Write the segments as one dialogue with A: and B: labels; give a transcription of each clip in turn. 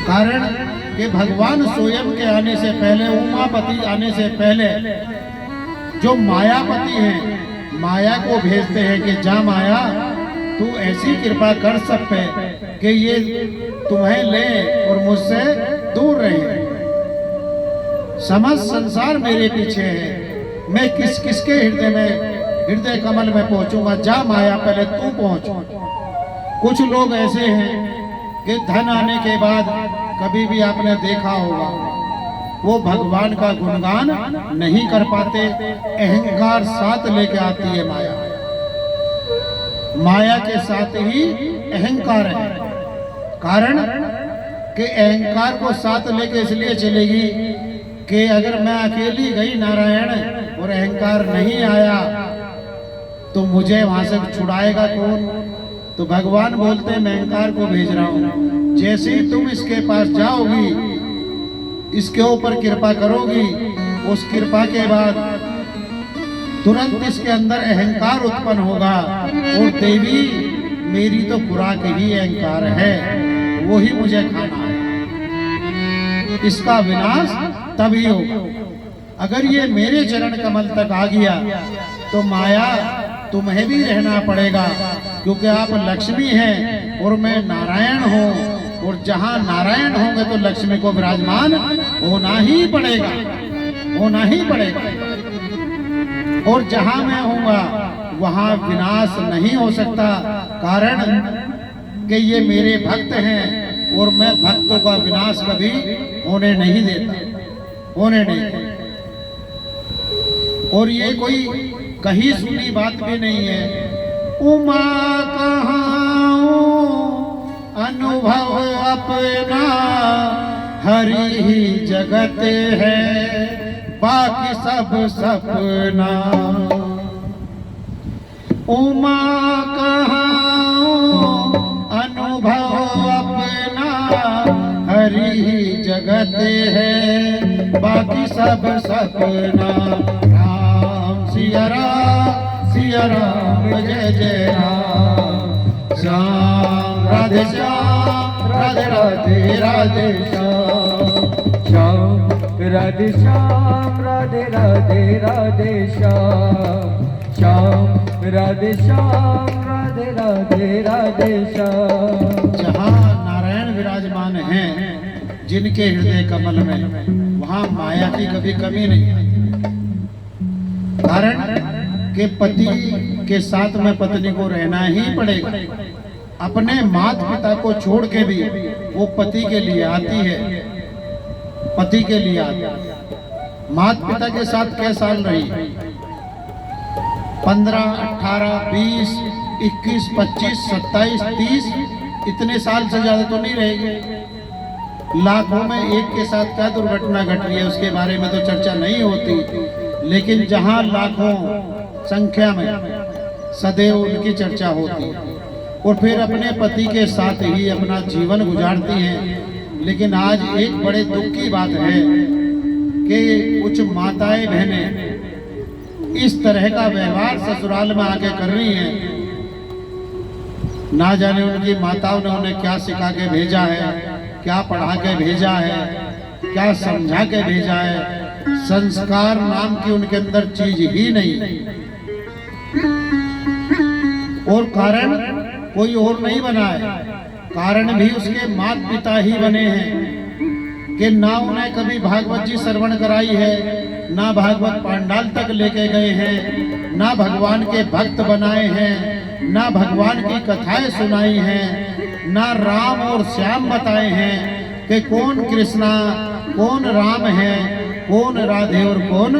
A: कारण कि भगवान स्वयं के आने से पहले, उमापति आने से पहले जो मायापति हैं, माया को भेजते हैं कि जा माया तू ऐसी कृपा कर सब पे कि ये तुम्हें ले और मुझसे दूर रहे। समस्त संसार मेरे पीछे है, मैं किस किसके हृदय में, हृदय कमल में पहुंचूंगा। जा माया पहले तू पहुंच। कुछ लोग ऐसे हैं कि धन आने के बाद, कभी भी आपने देखा होगा, वो भगवान का गुणगान नहीं कर पाते। अहंकार साथ लेके आती है माया, माया के साथ ही अहंकार है। कारण कि अहंकार को साथ लेके इसलिए चलेगी कि अगर मैं अकेली गई नारायण और अहंकार नहीं आया तो मुझे वहां से छुड़ाएगा कौन। तो भगवान बोलते हैं मैं अहंकार को भेज रहा हूं, जैसे ही तुम इसके पास जाओगी, इसके ऊपर कृपा करोगी, उस कृपा के बाद तुरंत इसके अंदर अहंकार उत्पन्न होगा। और देवी मेरी तो खुराक ही अहंकार है, वो ही मुझे खाना है, इसका विनाश तभी होगा। अगर ये मेरे चरण कमल तक आ गया तो माया तुम्हें भी रहना पड़ेगा, क्योंकि आप लक्ष्मी हैं और मैं नारायण हूँ। और जहाँ नारायण होंगे तो लक्ष्मी को विराजमान होना ही पड़ेगा, होना ही पड़ेगा। और जहाँ मैं होऊंगा वहाँ विनाश नहीं हो सकता, कारण कि ये मेरे भक्त हैं और मैं भक्तों का विनाश कभी होने नहीं देता, होने नहीं देता। और ये कोई कहीं सुनी बात भी नहीं है। उमा कहाँ अनुभव अपना, हरि ही जगत है बाकी सब सपना। उमा कहाँ अनुभव अपना, हरि ही जगत है बाकी सब सपना। सिया राम जय जय राम, श्याम राधे श्याम, राधे राधे राधे श्याम,
B: श्याम राधे श्याम, राधे राधे राधे श्याम, श्याम राधे श्याम, राधे राधे राधे श्याम।
A: जहाँ नारायण विराजमान हैं जिनके हृदय कमल में, वहाँ माया की कभी कमी नहीं। कारण कि पति के साथ में पत्नी को रहना ही पड़ेगा। अपने माता पिता को छोड़ के भी वो पति के लिए आती है, पति के लिए आती है। माता पिता के साथ क्या साल रही? 15, 18, 20, 21, 25, 27, 30, इतने साल से ज्यादा तो नहीं रहेगी। लाखों में एक के साथ क्या दुर्घटना घट रही है उसके बारे में तो चर्चा नहीं होती, लेकिन जहां लाखों संख्या में सदैव उनकी चर्चा होती है। और फिर अपने पति के साथ ही अपना जीवन गुजारती हैं। लेकिन आज एक बड़े दुख की बात है कि कुछ माताएं बहनें इस तरह का व्यवहार ससुराल में आके कर रही हैं। ना जाने उनकी माताओं ने उन्हें क्या सिखा के भेजा है, क्या पढ़ा के भेजा है, क्या समझा के भेजा है। संस्कार नाम की उनके अंदर चीज ही नहीं। और कारण कोई और नहीं बना है, कारण भी उसके माता पिता ही बने हैं कि ना उन्हें कभी भागवत जी श्रवण कराई है, ना भागवत पांडाल तक लेके गए हैं, ना भगवान के भक्त बनाए हैं, ना भगवान की कथाएं सुनाई हैं, ना राम और श्याम बताए हैं कि कौन कृष्णा कौन राम है, कौन राधे और कौन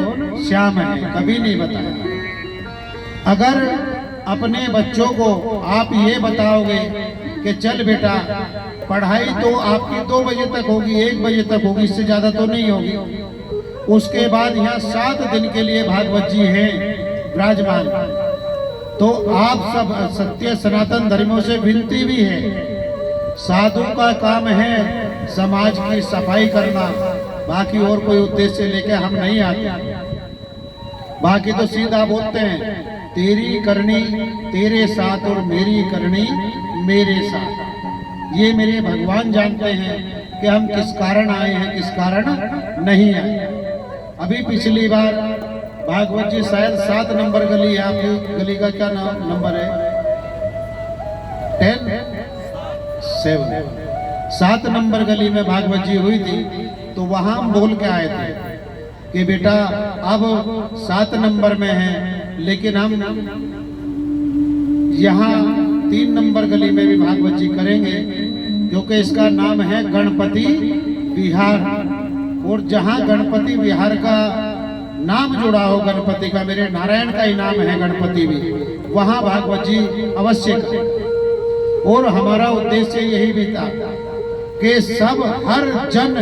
A: श्याम है, कभी नहीं बताया। अगर अपने बच्चों को आप ये बताओगे कि चल बेटा पढ़ाई तो आपकी 2 बजे तक होगी, 1 बजे तक होगी, इससे ज्यादा तो नहीं होगी, उसके बाद यहाँ 7 दिन के लिए भागवत जी हैं विराजमान, तो आप सब सत्य सनातन धर्मों से विनती भी है, साधु का काम है समाज की सफाई करना, बाकी और कोई उद्देश्य लेके हम नहीं आते। बाकी तो सीधा बोलते हैं तेरी करनी तेरे साथ और मेरी करनी मेरे साथ। ये मेरे भगवान जानते हैं कि हम किस कारण आए हैं, किस कारण नहीं आए। अभी पिछली बार भागवत जी शायद 7 नंबर गली है, आपकी गली का क्या नंबर है? 7 7 नंबर गली में भागवत जी हुई थी, तो वहां हम बोल के आए थे कि बेटा अब 7 नंबर में है, लेकिन हम यहाँ 3 नंबर गली में भी भागवत जी करेंगे, क्योंकि इसका नाम है गणपति विहार। और जहाँ गणपति विहार का नाम जुड़ा हो, गणपति का, मेरे नारायण का ही नाम है गणपति भी, वहाँ भागवत जी अवश्य करें। और हमारा उद्देश्य यही भी था कि सब हर जन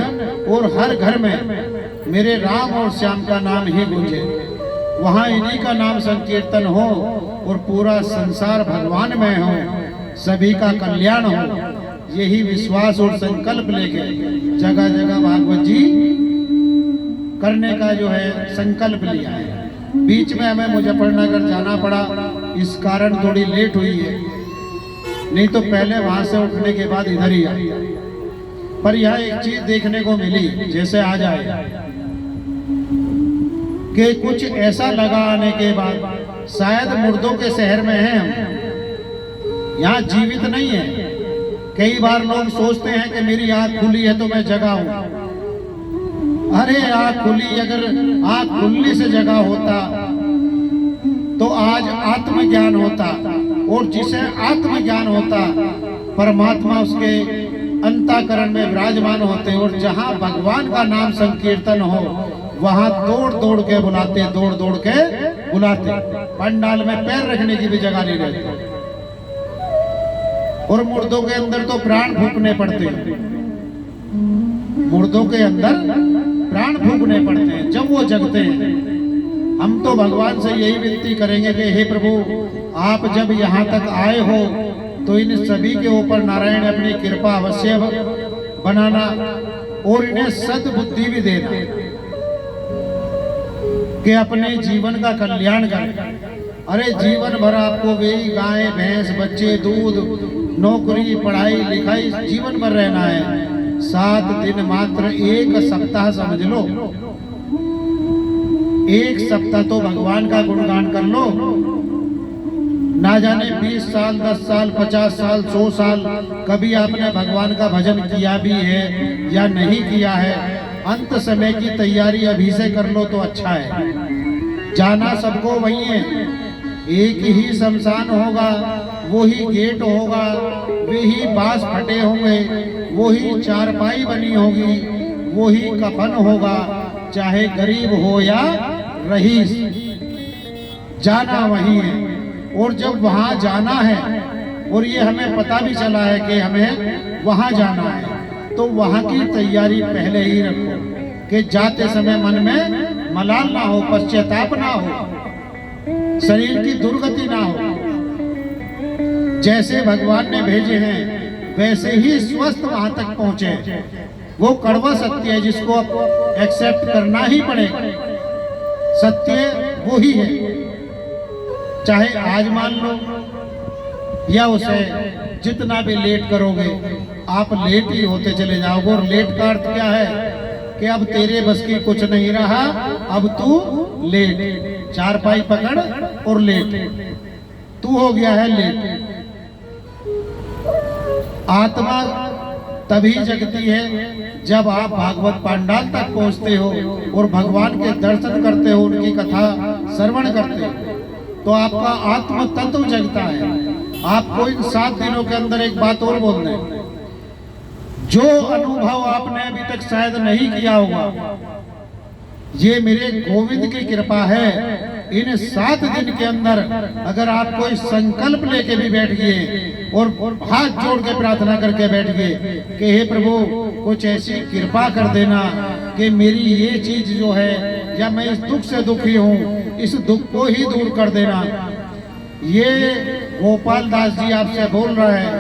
A: और हर घर में मेरे राम और श्याम का नाम ही गूंजे, वहाँ इन्हीं का नाम संकीर्तन हो और पूरा संसार भगवान में हो, सभी का कल्याण हो। यही विश्वास और संकल्प लेके जगह जगह भागवत जी करने का जो है संकल्प लिया है। बीच में हमें मुजफ्फरनगर जाना पड़ा, इस कारण थोड़ी लेट हुई है, नहीं तो पहले वहां से उठने के बाद इधर ही आई। पर यह एक चीज देखने को मिली, जैसे आ जाए कि कुछ ऐसा लगा आने के बाद शायद मुर्दों के शहर में हैं हम, यहाँ जीवित नहीं है। कई बार लोग सोचते हैं कि मेरी आंख खुली है तो मैं जगा हूं। अरे आंख खुली, अगर आंख खुलने से जगा होता तो आज आत्मज्ञान होता, और जिसे आत्मज्ञान होता परमात्मा उसके अंतःकरण में विराजमान होते, और जहां भगवान का नाम संकीर्तन हो वहां दौड़ दौड़ के बुलाते, दौड़ दौड़ के बुलाते। पंडाल में पैर रखने की भी जगह नहीं रहती, और मुर्दों के अंदर तो प्राण फूकने पड़ते हैं, मुर्दों के अंदर प्राण फूकने पड़ते हैं जब वो जगते हैं। हम तो भगवान से यही विनती करेंगे कि हे प्रभु, आप जब यहाँ तक आए हो तो इन सभी के ऊपर नारायण अपनी कृपा अवश्य बनाना, और इन्हें सद्बुद्धि भी देना कि अपने जीवन का कल्याण करें। अरे जीवन भर आपको वही गाय भैंस बच्चे दूध नौकरी पढ़ाई लिखाई जीवन भर रहना है। 7 दिन मात्र, 1 सप्ताह समझ लो, 1 सप्ताह तो भगवान का गुणगान कर लो। ना जाने 20 साल 10 साल 50 साल 100 साल कभी आपने भगवान का भजन किया भी है या नहीं किया है। अंत समय की तैयारी अभी से कर लो तो अच्छा है। जाना सबको वही है, एक ही शमशान होगा, वही गेट होगा, वही बांस फटे होंगे, वही चारपाई बनी होगी, वही कफन होगा, चाहे गरीब हो या रईस, जाना वही है। और जब वहां जाना है, और ये हमें पता भी चला है कि हमें वहां जाना है, तो वहां की तैयारी पहले ही रखो कि जाते समय मन में मलाल ना हो, पश्चाताप ना हो, शरीर की दुर्गति ना हो। जैसे भगवान ने भेजे हैं वैसे ही स्वस्थ वहां तक पहुंचे। वो कड़वा सत्य है जिसको एक्सेप्ट करना ही पड़ेगा। सत्य वो ही है, चाहे आज मान लो या उसे जितना भी लेट करोगे आप लेट ही होते चले जाओगे। और लेट का अर्थ क्या है कि अब तेरे बस की कुछ नहीं रहा, अब तू लेट, चारपाई पकड़ और लेट, तू हो गया है लेट। आत्मा तभी जगती है जब आप भागवत पांडाल तक पहुंचते हो और भगवान के दर्शन करते हो, उनकी कथा श्रवण करते हो, तो आपका आत्म तत्व जगता है। आपको इन 7 दिनों के अंदर एक बात और बोलना है, जो अनुभव आपने अभी तक शायद नहीं किया होगा, ये मेरे गोविंद की कृपा है। इन 7 दिन के अंदर अगर आप कोई संकल्प लेके भी बैठ गए और हाथ जोड़ के प्रार्थना करके बैठ गए कि हे प्रभु कुछ ऐसी कृपा कर देना कि मेरी ये चीज जो है, या मैं इस दुख से दुखी हूँ, इस दुख को ही दूर कर देना। ये गोपाल दास जी आपसे बोल रहे हैं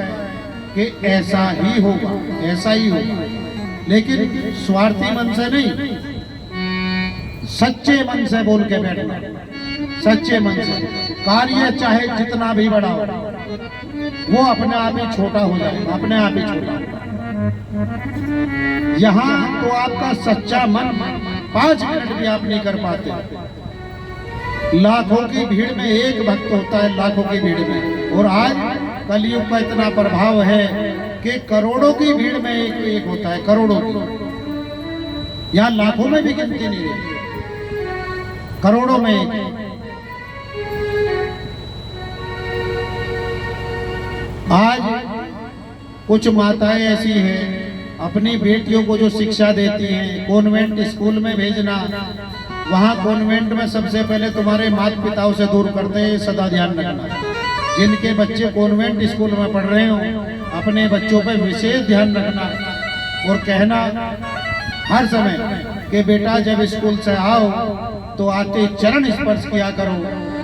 A: कि ऐसा ही होगा, ऐसा ही होगा, लेकिन स्वार्थी मन से नहीं, सच्चे मन से बोल के बैठना, सच्चे मन से। कार्य चाहे जितना भी बड़ा हो, वो अपने आप ही छोटा हो जाएगा, अपने आप ही छोटा। यहाँ तो आपका सच्चा मन 5 मिनट भी आप नहीं कर पाते। लाखों की भीड़ में एक भक्त होता है, लाखों की भीड़ में। और आज कलयुग का इतना प्रभाव है कि करोड़ों की भीड़ में एक होता है, करोड़ों की। यहाँ लाखों में भी गिनती नहीं है, करोड़ों में एक। आज कुछ माताएं ऐसी हैं, अपनी बेटियों को जो शिक्षा देती हैं, कॉन्वेंट स्कूल में भेजना, वहाँ कॉन्वेंट में सबसे पहले तुम्हारे माता पिताओं से दूर करते हैं, सदा ध्यान रखना। जिनके बच्चे कॉन्वेंट स्कूल में पढ़ रहे हो, अपने बच्चों पर विशेष ध्यान रखना और कहना हर समय कि बेटा जब स्कूल से आओ तो आते चरण स्पर्श किया करो,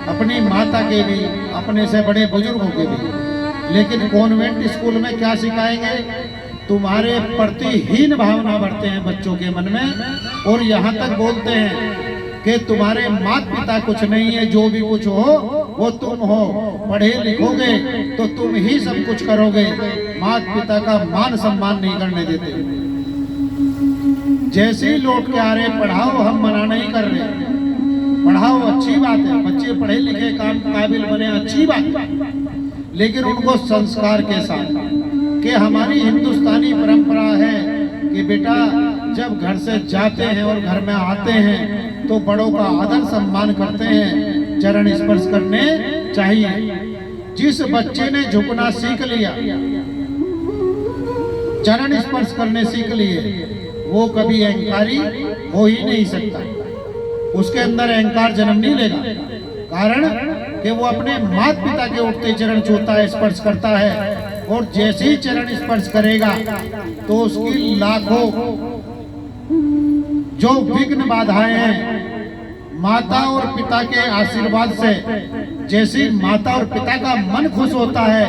A: अपनी माता के भी, अपने से बड़े बुजुर्गों के भी। लेकिन कॉन्वेंट स्कूल में क्या सिखाएंगे? तुम्हारे प्रति हीन भावना बढ़ते हैं बच्चों के मन में, और यहाँ तक बोलते हैं कि तुम्हारे माता पिता कुछ नहीं है, जो भी कुछ हो वो तुम हो, पढ़े लिखोगे तो तुम ही सब कुछ करोगे। माता पिता का मान सम्मान नहीं करने देते। जैसे ही लौट के आ रहे, पढ़ाओ, हम मना नहीं कर रहे, पढ़ाओ, अच्छी बात है, बच्चे पढ़े लिखे काम काबिल बने, अच्छी बात है, लेकिन उनको संस्कार के साथ। कि हमारी हिंदुस्तानी परंपरा है कि बेटा जब घर से जाते हैं और घर में आते हैं तो बड़ों का आदर सम्मान करते हैं, चरण स्पर्श करने चाहिए। जिस बच्चे ने झुकना सीख लिया, चरण स्पर्श करने सीख लिए, वो कभी अहंकारी हो ही नहीं सकता। उसके अंदर अहंकार जन्म नहीं लेगा, कारण कि वो अपने माता पिता के उठते चरण छूता है, स्पर्श करता है। और जैसे ही चरण स्पर्श करेगा तो उसकी लाखों जो विघ्न बाधाएं हैं, माता और पिता के आशीर्वाद से, जैसे माता और पिता का मन खुश होता है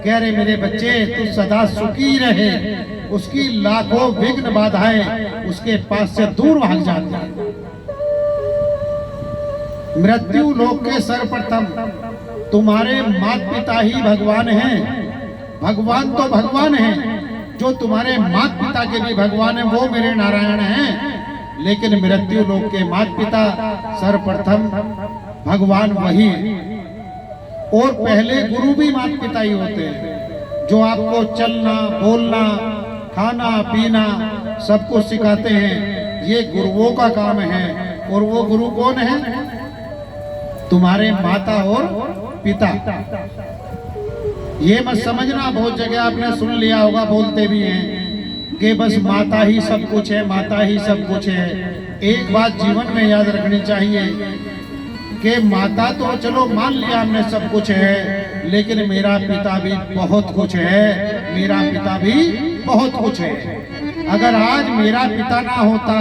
A: कि अरे मेरे बच्चे तू सदा सुखी रहे, उसकी लाखों विघ्न बाधाएं उसके पास से दूर भाग जाती है। मृत्यु लोक के सर्वप्रथम तुम्हारे माता पिता ही भगवान हैं। भगवान तो भगवान हैं, जो तुम्हारे माता पिता के भी भगवान हैं वो मेरे नारायण हैं। लेकिन मृत्यु लोक के माता पिता सर्वप्रथम भगवान वही है। और पहले गुरु भी माता पिता ही होते हैं, जो आपको चलना, बोलना, खाना पीना सब कुछ सिखाते हैं। ये गुरुओं का काम है। और वो गुरु कौन है? तुम्हारे माता और पिता। ये मत समझना, बहुत जगह आपने सुन लिया होगा, बोलते भी हैं कि बस माता ही सब कुछ है, माता ही सब कुछ है। एक बात जीवन में याद रखनी चाहिए कि माता तो चलो मान लिया हमने सब कुछ है, लेकिन मेरा पिता भी बहुत कुछ है, मेरा पिता भी बहुत कुछ है। अगर आज मेरा पिता ना होता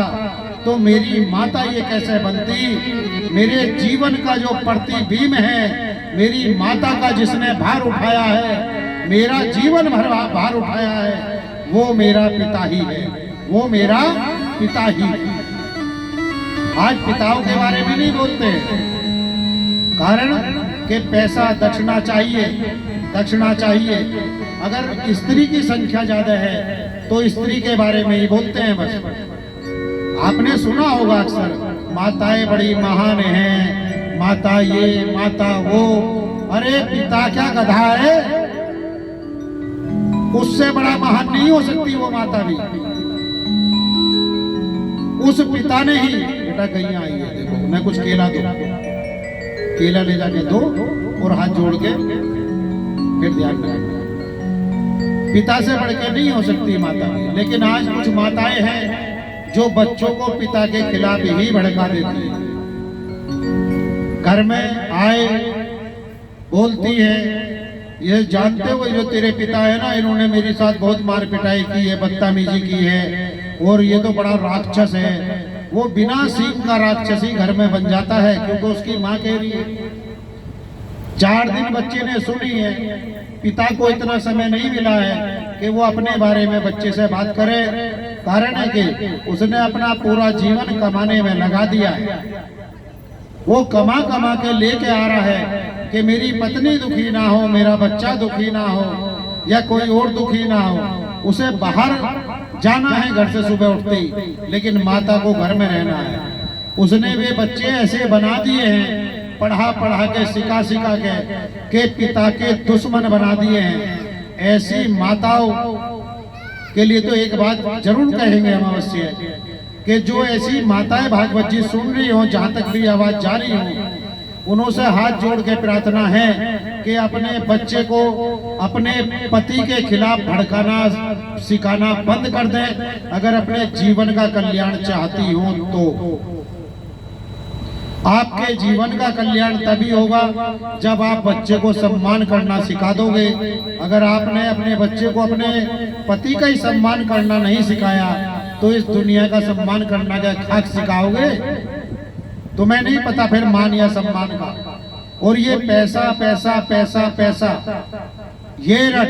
A: तो मेरी माता ये कैसे बनती? मेरे जीवन का जो प्रतिबिंब है, मेरी माता का जिसने भार उठाया है, मेरा जीवन भर भार उठाया है, वो मेरा पिता ही है, वो मेरा पिता ही है। आज पिताओं के बारे में नहीं बोलते, कारण कि पैसा दक्षिणा चाहिए, दक्षिणा चाहिए। अगर स्त्री की संख्या ज्यादा है तो स्त्री के बारे में ही बोलते हैं बस। आपने सुना होगा अक्सर, माताएं बड़ी महान हैं, माता ये, माता वो। अरे पिता क्या गधा है? उससे बड़ा महान नहीं हो सकती वो माता भी। उस पिता ने ही, बेटा गैया आई है, देखो मैं कुछ केला दो, केला ले जाके दो और हाथ जोड़ के फिर ध्यान रखना। पिता से बढ़ के नहीं हो सकती माता भी। लेकिन आज कुछ माताएं हैं जो बच्चों को पिता के खिलाफ ही भड़का देती है। घर में आए बोलती है, ये जानते हुए जो तेरे पिता है ना, इन्होंने मेरे साथ बहुत मार पिटाई की है, बदतमीजी की है, और ये तो बड़ा राक्षस है। वो बिना सींग का राक्षसी घर में बन जाता है, क्योंकि उसकी माँ कह रही है। 4 दिन बच्चे ने सुनी है, पिता को इतना समय नहीं मिला है कि वो अपने बारे में बच्चे से बात करे। कारण है कि उसने अपना पूरा जीवन कमाने में लगा दिया है। वो कमा कमा के लेके आ रहा है कि मेरी पत्नी दुखी ना हो, मेरा बच्चा दुखी ना हो, या कोई और दुखी ना हो। उसे बाहर जाना है घर से सुबह उठते ही, लेकिन माता को घर में रहना है। उसने वे बच्चे ऐसे बना दिए हैं, पढ़ा पढ़ा के सिखा सिखा के पिता के दुश्मन बना दिए हैं। ऐसी माताओं के लिए तो एक बात जरूर कहेंगे हम अवश्य, कि जो ऐसी माताएं भागवत जी सुन रही हो, जहां तक भी आवाज जा रही हो, उन्हों से हाथ जोड़ के प्रार्थना है कि अपने बच्चे को अपने पति के खिलाफ भड़काना सिखाना बंद कर दें, अगर अपने जीवन का कल्याण चाहती हो तो। आपके जीवन का कल्याण तभी होगा जब आप बच्चे को सम्मान करना सिखा दोगे। अगर आपने अपने बच्चे को अपने पति का ही सम्मान करना नहीं सिखाया, तो इस दुनिया का सम्मान करना क्या खाक सिखाओगे? तुम्हें नहीं पता फिर मान या सम्मान का। और ये पैसा पैसा पैसा पैसा, ये रट,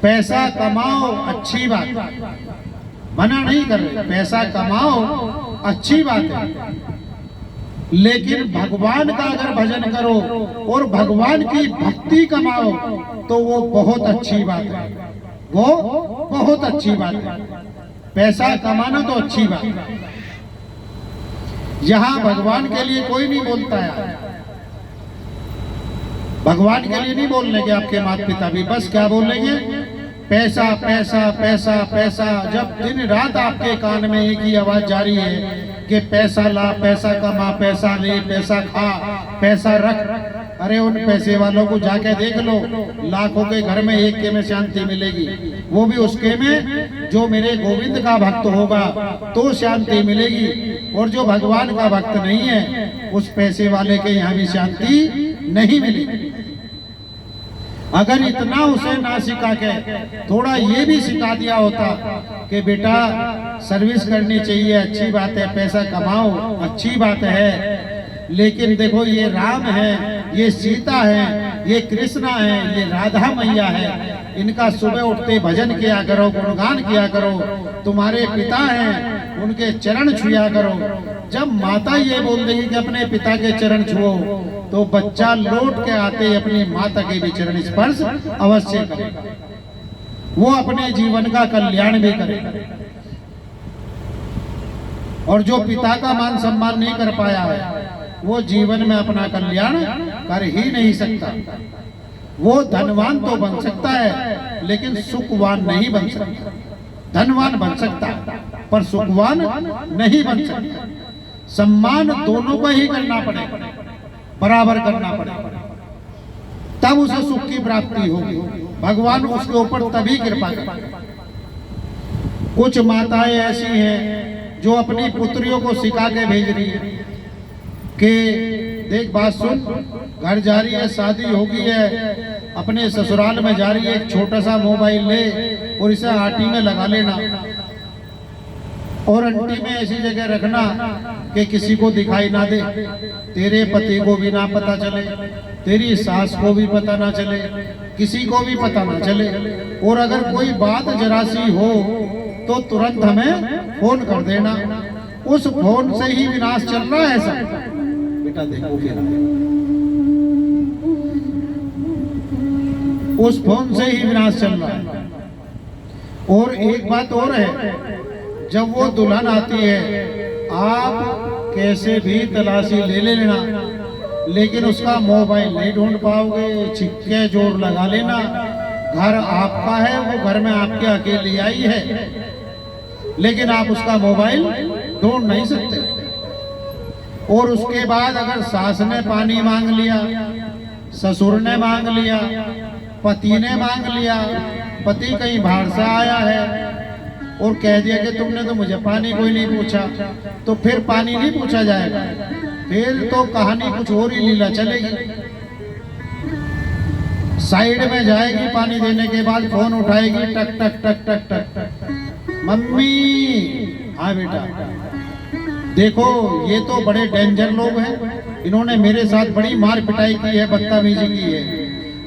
A: पैसा कमाओ अच्छी बात, मना नहीं कर रहे, पैसा कमाओ अच्छी बात है, लेकिन भगवान का अगर भजन करो और भगवान की भक्ति कमाओ तो वो बहुत अच्छी बात है, वो बहुत अच्छी बात है। पैसा कमाना तो अच्छी बात है। यहाँ भगवान के लिए कोई नहीं बोलता है, भगवान के लिए नहीं बोलने के आपके माता पिता भी, बस क्या बोलेंगे? पैसा पैसा पैसा पैसा। जब दिन रात आपके कान में एक ही आवाज जा रही है कि पैसा ला, पैसा कमा, पैसा ले, पैसा खा, पैसा रख, अरे उन पैसे वालों को जाके देख लो, लाखों के घर में एक के में शांति मिलेगी, वो भी उसके में जो मेरे गोविंद का भक्त होगा तो शांति मिलेगी। और जो भगवान का भक्त नहीं है, उस पैसे वाले के यहाँ भी शांति नहीं मिलेगी। अगर इतना उसे ना सिखा के थोड़ा ये भी सिखा दिया होता कि बेटा सर्विस करनी चाहिए, अच्छी बात है, पैसा कमाओ अच्छी बात है, लेकिन देखो ये राम है, ये सीता है, ये कृष्णा है, ये राधा मैया है, इनका सुबह उठते भजन किया करो, गुणगान किया करो, तुम्हारे पिता हैं उनके चरण छुआ करो। जब माता ये बोल देगी कि अपने पिता के चरण छुओ, तो बच्चा लौट के आते अपनी माता के भी चरण स्पर्श अवश्य करेगा, वो अपने जीवन का कल्याण भी करेगा। और जो पिता का मान सम्मान नहीं कर पाया है, वो जीवन में अपना कल्याण कर ही नहीं सकता। वो धनवान तो बन सकता है, लेकिन सुखवान नहीं बन सकता। धनवान बन सकता पर सुखवान नहीं बन सकता। सम्मान दोनों को ही करना पड़ेगा, बराबर करना पड़ेगा, तब उसे सुख की प्राप्ति होगी। भगवान उसके ऊपर तभी कृपा करेगा। कुछ माताएं ऐसी हैं जो अपनी पुत्रियों को सिखा के भेज रही है कि देख बात सुन, घर जा रही है, शादी हो गई है, अपने ससुराल में जा रही है, एक छोटा सा मोबाइल ले और इसे आटी में लगा लेना और अंटी में ऐसी जगह रखना कि किसी को दिखाई ना दे, तेरे पति को भी ना पता चले, तेरी सास को भी पता ना चले, किसी को भी पता ना चले। और अगर कोई बात जरा सी हो तो तुरंत हमें फोन कर देना। उस फोन से ही विनाश चल रहा है सब। बेटा देखो क्या, उस फोन से ही विनाश चल रहा है। और एक बात और है, जब वो दुल्हन आती है, आप कैसे भी तलाशी ले लेना, लेकिन उसका मोबाइल नहीं ढूंढ पाओगे। छिक्के जोर लगा लेना, घर आपका है, वो घर में आपके अकेली आई है, लेकिन आप उसका मोबाइल ढूंढ नहीं सकते। और उसके बाद अगर सास ने पानी मांग लिया, ससुर ने मांग लिया, पति ने मांग लिया, पति कहीं बाहर से आया है और कह दिया कि तुमने तो मुझे पानी कोई नहीं पूछा, तो फिर पानी नहीं पूछा जाएगा, फिर तो कहानी कुछ और ही लीला चलेगी। साइड में जाएगी, पानी देने के बाद फोन उठाएगी, टक टक टक टक टक टक, मम्मी। हाँ बेटा, देखो ये तो बड़े डेंजर लोग हैं, इन्होंने मेरे साथ बड़ी मार पिटाई की है, बदतमीजी की है।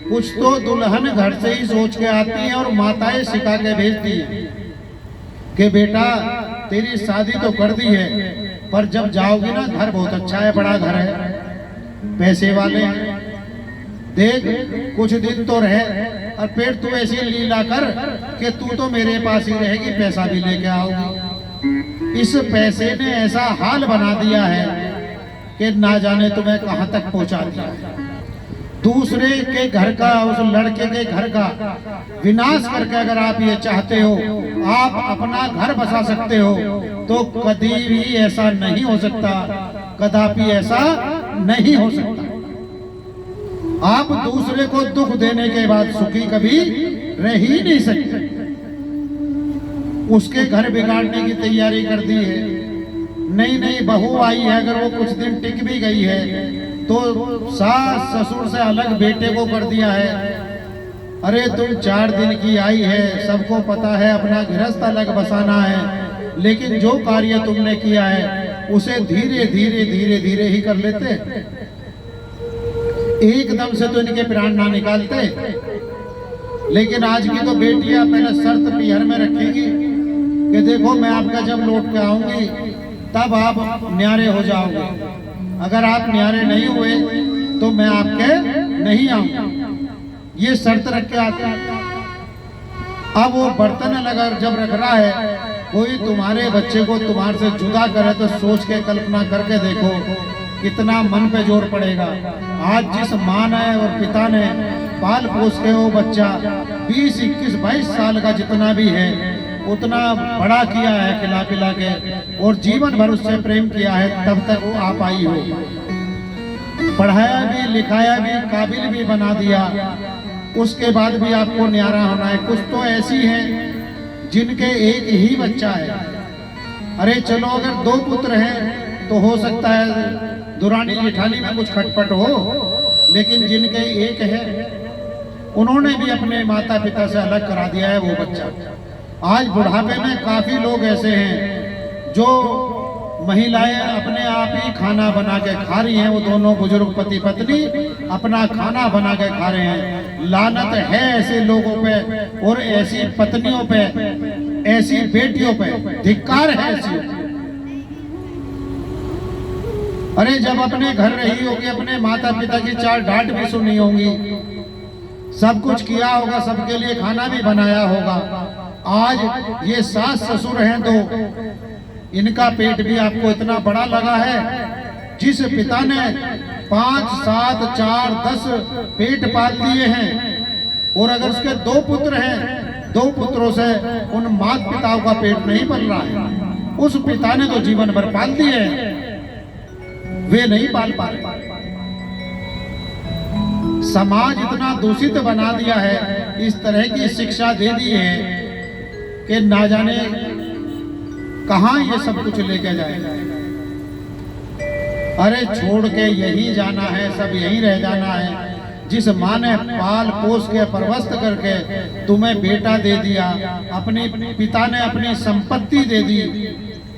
A: कुछ तो दुल्हन घर से ही सोच के आती है और माताएं सिखा के भेजती है कि बेटा तेरी शादी तो कर दी है, पर जब जाओगी ना, घर बहुत अच्छा है, बड़ा घर है, पैसे वाले हैं, देख कुछ दिन तो रहे, और फिर तू ऐसी लीला कर कि तू तो मेरे पास ही रहेगी, पैसा भी लेके आओगी। इस पैसे ने ऐसा हाल बना दिया है कि ना जाने तुम्हें कहां तक पहुंचा दिया है। दूसरे के घर का, उस लड़के के घर का विनाश करके अगर आप ये चाहते हो आप अपना घर बसा सकते हो, तो कभी भी ऐसा नहीं हो सकता, कदापि ऐसा नहीं हो सकता। आप दूसरे को दुख देने के बाद सुखी कभी रह ही नहीं सकते। उसके घर बिगाड़ने की तैयारी कर दी है। नई नई बहू आई है, अगर वो कुछ दिन टिक भी गई है तो सास ससुर से अलग बेटे को कर दिया है। अरे तुम 4 दिन की आई है, सबको पता है अपना गृहस्थ अलग बसाना है, लेकिन जो कार्य तुमने किया है उसे धीरे धीरे धीरे धीरे ही कर लेते, एकदम से तो इनके प्राण ना निकालते। लेकिन आज की तो बेटियां पहले शर्त पीहर में रखेगी कि देखो मैं आपका जब लौट के आऊंगी तब आप न्यारे हो जाओगे, अगर आप न्यारे नहीं हुए तो मैं आपके नहीं आऊंगा, ये शर्त रख के आते हैं। अब वो बर्तन अगर जब रख रहा है, कोई तुम्हारे बच्चे को तुम्हारे से जुदा करे तो सोच के कल्पना करके देखो कितना मन पे जोर पड़ेगा। आज जिस माँ ने और पिता ने पाल पोस के वो बच्चा 20, 21, 22 साल का जितना भी है उतना बड़ा किया है खिला पिला के, और जीवन भर उससे प्रेम किया है, तब तक वो आप आई हो, पढ़ाया भी लिखाया भी काबिल भी बना दिया, उसके बाद भी आपको न्यारा होना है। कुछ तो ऐसी हैं जिनके एक ही बच्चा है। अरे चलो अगर 2 पुत्र हैं तो हो सकता है दुरानी जेठानी में कुछ खटपट हो, लेकिन जिनके एक है उन्होंने भी अपने माता पिता से अलग करा दिया है वो बच्चा। आज बुढ़ापे में काफी लोग ऐसे हैं जो महिलाएं अपने आप ही खाना बना के खा रही हैं, वो दोनों बुजुर्ग पति पत्नी अपना खाना बना के खा रहे हैं। लानत है ऐसे लोगों पे और ऐसी पत्नियों पे, ऐसी बेटियों पे, धिक्कार है ऐसी। अरे जब अपने घर रही होगी, अपने माता पिता की 4 डांट भी सुनी होंगी, सब कुछ किया होगा, सबके लिए खाना भी बनाया होगा। आज ये सास ससुर हैं तो इनका पेट भी आपको इतना बड़ा लगा है। जिस पिता ने 5, 7, 4, 10 पेट पाल दिए हैं, और अगर उसके 2 पुत्र हैं, 2 पुत्रों से उन माता पिताओं का पेट नहीं पल रहा है, उस पिता ने तो जीवन भर पाल दिए हैं, वे नहीं पाल पा रहे। समाज इतना दूषित बना दिया है, इस तरह की शिक्षा दे दी है कि ना जाने कहां ये सब कुछ लेके जाएगा। अरे छोड़ के यही जाना है, सब यही रह जाना है। जिस माँ ने पाल पोस के परवस्त करके तुम्हें बेटा दे दिया, अपने पिता ने अपनी संपत्ति दे दी,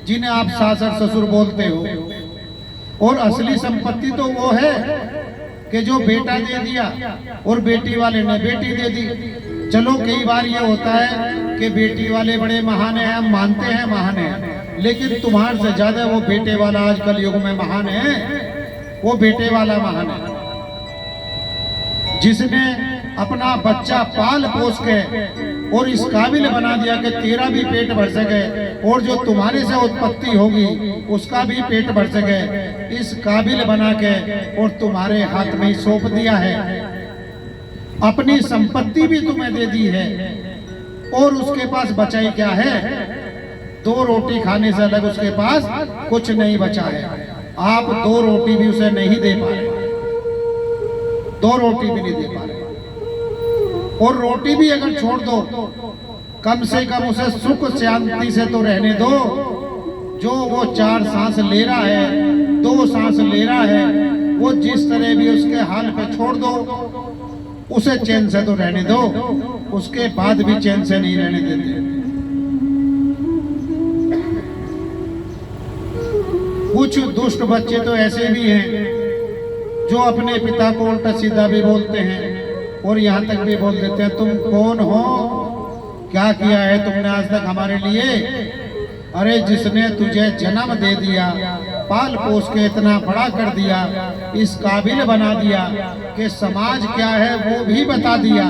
A: जिन्हें आप सास और ससुर बोलते हो, और असली संपत्ति तो वो है कि जो बेटा दे दिया और बेटी वाले ने बेटी दे दी। चलो कई बार ये होता है कि बेटी वाले बड़े महान हैं, हम मानते हैं महान हैं, लेकिन तुम्हारे से ज्यादा वो बेटे वाला आजकल युग में महान है, वो बेटे वाला महान है जिसने अपना बच्चा पाल पोस के और इस काबिल बना दिया कि तेरा भी पेट भर सके और जो तुम्हारे से उत्पत्ति होगी उसका भी पेट भर सके, इस काबिल बना के और तुम्हारे हाथ में सौंप दिया है। अपनी संपत्ति भी तुम्हें दे दी है और उसके पास बचा ही क्या है? 2 रोटी खाने से अलग उसके पास कुछ नहीं बचा है। आप 2 रोटी भी उसे नहीं दे पा रहे, 2 रोटी भी नहीं दे पा रहे। और रोटी भी अगर छोड़ दो, कम से कम उसे सुख शांति से तो रहने दो। जो वो 4 सांस ले रहा है, 2 सांस ले रहा है, वो जिस तरह भी उसके हाल पे छोड़ दो, उसे चैन से तो रहने दो। उसके बाद भी चैन से नहीं रहने देते। कुछ दुष्ट बच्चे तो ऐसे भी हैं जो अपने पिता को उल्टा सीधा भी बोलते हैं और यहाँ तक भी बोल देते हैं, तुम कौन हो, क्या किया है तुमने आज तक हमारे लिए? अरे जिसने तुझे जन्म दे दिया, पाल पोस के इतना बड़ा कर दिया, इस काबिल बना दिया कि समाज क्या है वो भी बता दिया,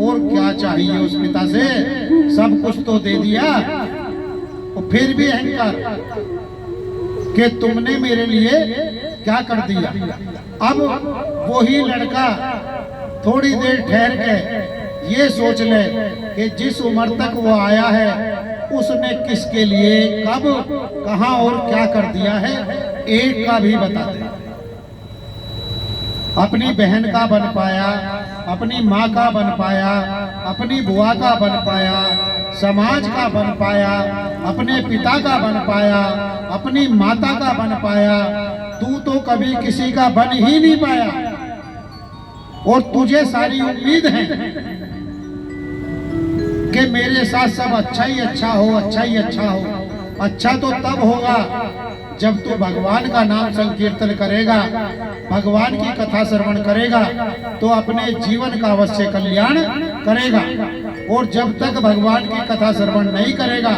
A: और क्या चाहिए उस पिता से, सब कुछ तो दे दिया, और फिर भी अहंकार कि तुमने मेरे लिए क्या कर दिया। अब वही लड़का थोड़ी देर ठहर के ये सोच ले कि जिस उम्र तक वो आया है उसने किसके लिए कब कहां और क्या कर दिया है, एक का भी बता दे। अपनी बहन का बन पाया, अपनी माँ का बन पाया, अपनी बुआ का बन पाया, समाज का बन पाया, अपने पिता का बन पाया, अपनी माता का बन पाया। तू तो कभी किसी का बन ही नहीं पाया, और तुझे सारी उम्मीद है कि मेरे साथ सब अच्छा ही अच्छा हो, अच्छा ही अच्छा हो। अच्छा तो तब होगा जब तू भगवान का नाम संकीर्तन करेगा, भगवान की कथा श्रवण करेगा, तो अपने जीवन का अवश्य कल्याण करेगा। और जब तक भगवान की कथा श्रवण नहीं करेगा,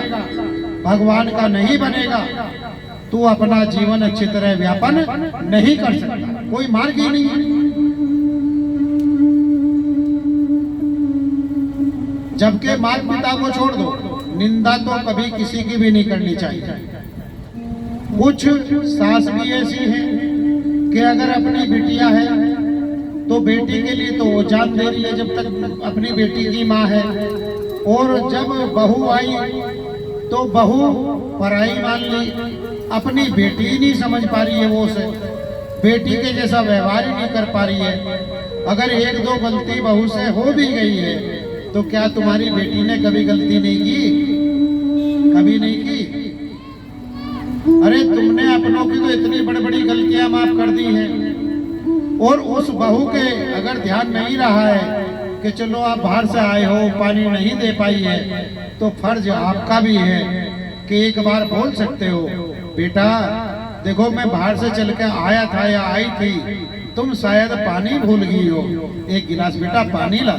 A: भगवान का नहीं बनेगा, तू अपना जीवन अच्छी तरह व्यापन नहीं कर सकता। कोई मार्ग ही नहीं है। जबकि माता पिता को छोड़ दो, निंदा तो कभी किसी की भी नहीं करनी चाहिए। कुछ सास भी ऐसी है कि अगर अपनी बिटिया है तो बेटी के लिए तो वो जान दे रही है जब तक अपनी बेटी की माँ है, और जब बहू आई तो बहू पराई मान ली, अपनी बेटी ही नहीं समझ पा रही है, वो उसे बेटी के जैसा व्यवहार ही नहीं कर पा रही है। अगर एक दो गलती बहू से हो भी गई है तो क्या तुम्हारी बेटी ने कभी गलती नहीं की? कभी नहीं की। अरे तुमने अपनों की तो इतनी बड़ी बड़ी गलतियां माफ कर दी हैं, और उस बहू के अगर ध्यान नहीं रहा है कि चलो आप बाहर से आए हो, पानी नहीं दे पाई है, तो फर्ज आपका भी है कि एक बार बोल सकते हो, बेटा देखो मैं बाहर से चल के आया था या आई थी, तुम शायद पानी भूल गई हो, एक गिलास बेटा पानी ला।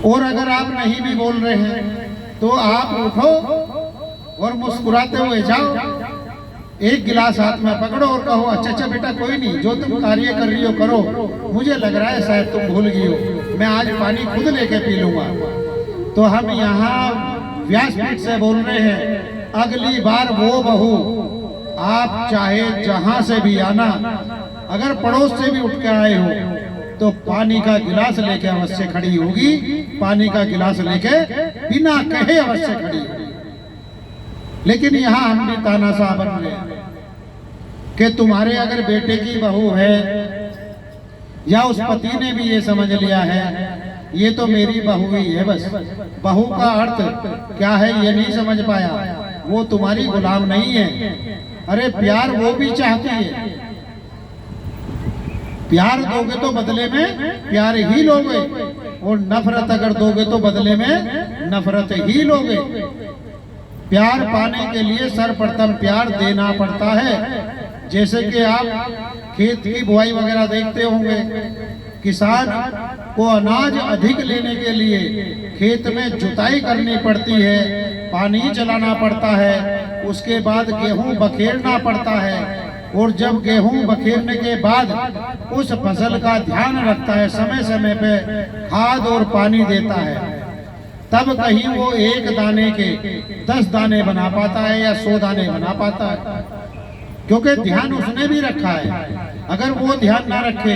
A: और अगर आप नहीं भी बोल रहे हैं तो आप उठो और मुस्कुराते हुए जाओ, एक गिलास हाथ में पकड़ो और कहो अच्छा अच्छा बेटा कोई नहीं, जो तुम कार्य कर रही हो करो, मुझे लग रहा है शायद तुम भूल गई हो, मैं आज पानी खुद लेके पी लूंगा। तो हम यहाँ व्यासपीठ से बोल रहे हैं, अगली बार वो बहू आप चाहे जहां से भी आना, अगर पड़ोस से भी उठ के आए हो तो पानी का गिलास लेके अवश्य खड़ी होगी, पानी का गिलास लेके बिना कहे अवश्य खड़ी होगी। लेकिन यहाँ हम भी तानाशाह बन गए कि तुम्हारे अगर बेटे की बहू है या उस पति ने भी ये समझ लिया है ये तो मेरी बहू ही है, बस बहू का अर्थ क्या है ये नहीं समझ पाया, वो तुम्हारी गुलाम नहीं है। अरे प्यार वो भी चाहती है, प्यार दोगे तो बदले में प्यार ही लोगे, और नफरत अगर दोगे तो बदले में नफरत ही लोगे। प्यार पाने के लिए सर्वप्रथम प्यार देना पड़ता है। जैसे कि आप खेत की बुआई वगैरह देखते होंगे, किसान को अनाज अधिक लेने के लिए खेत में जुताई करनी पड़ती है, पानी चलाना पड़ता है, उसके बाद गेहूं बखेरना पड़ता है, और जब गेहूं बखेरने के बाद उस फसल का ध्यान रखता है, समय समय पे खाद और पानी देता है, तब कहीं वो एक दाने के 10 दाने बना पाता है या 100 दाने बना पाता है, क्योंकि ध्यान उसने भी रखा है। अगर वो ध्यान ना रखे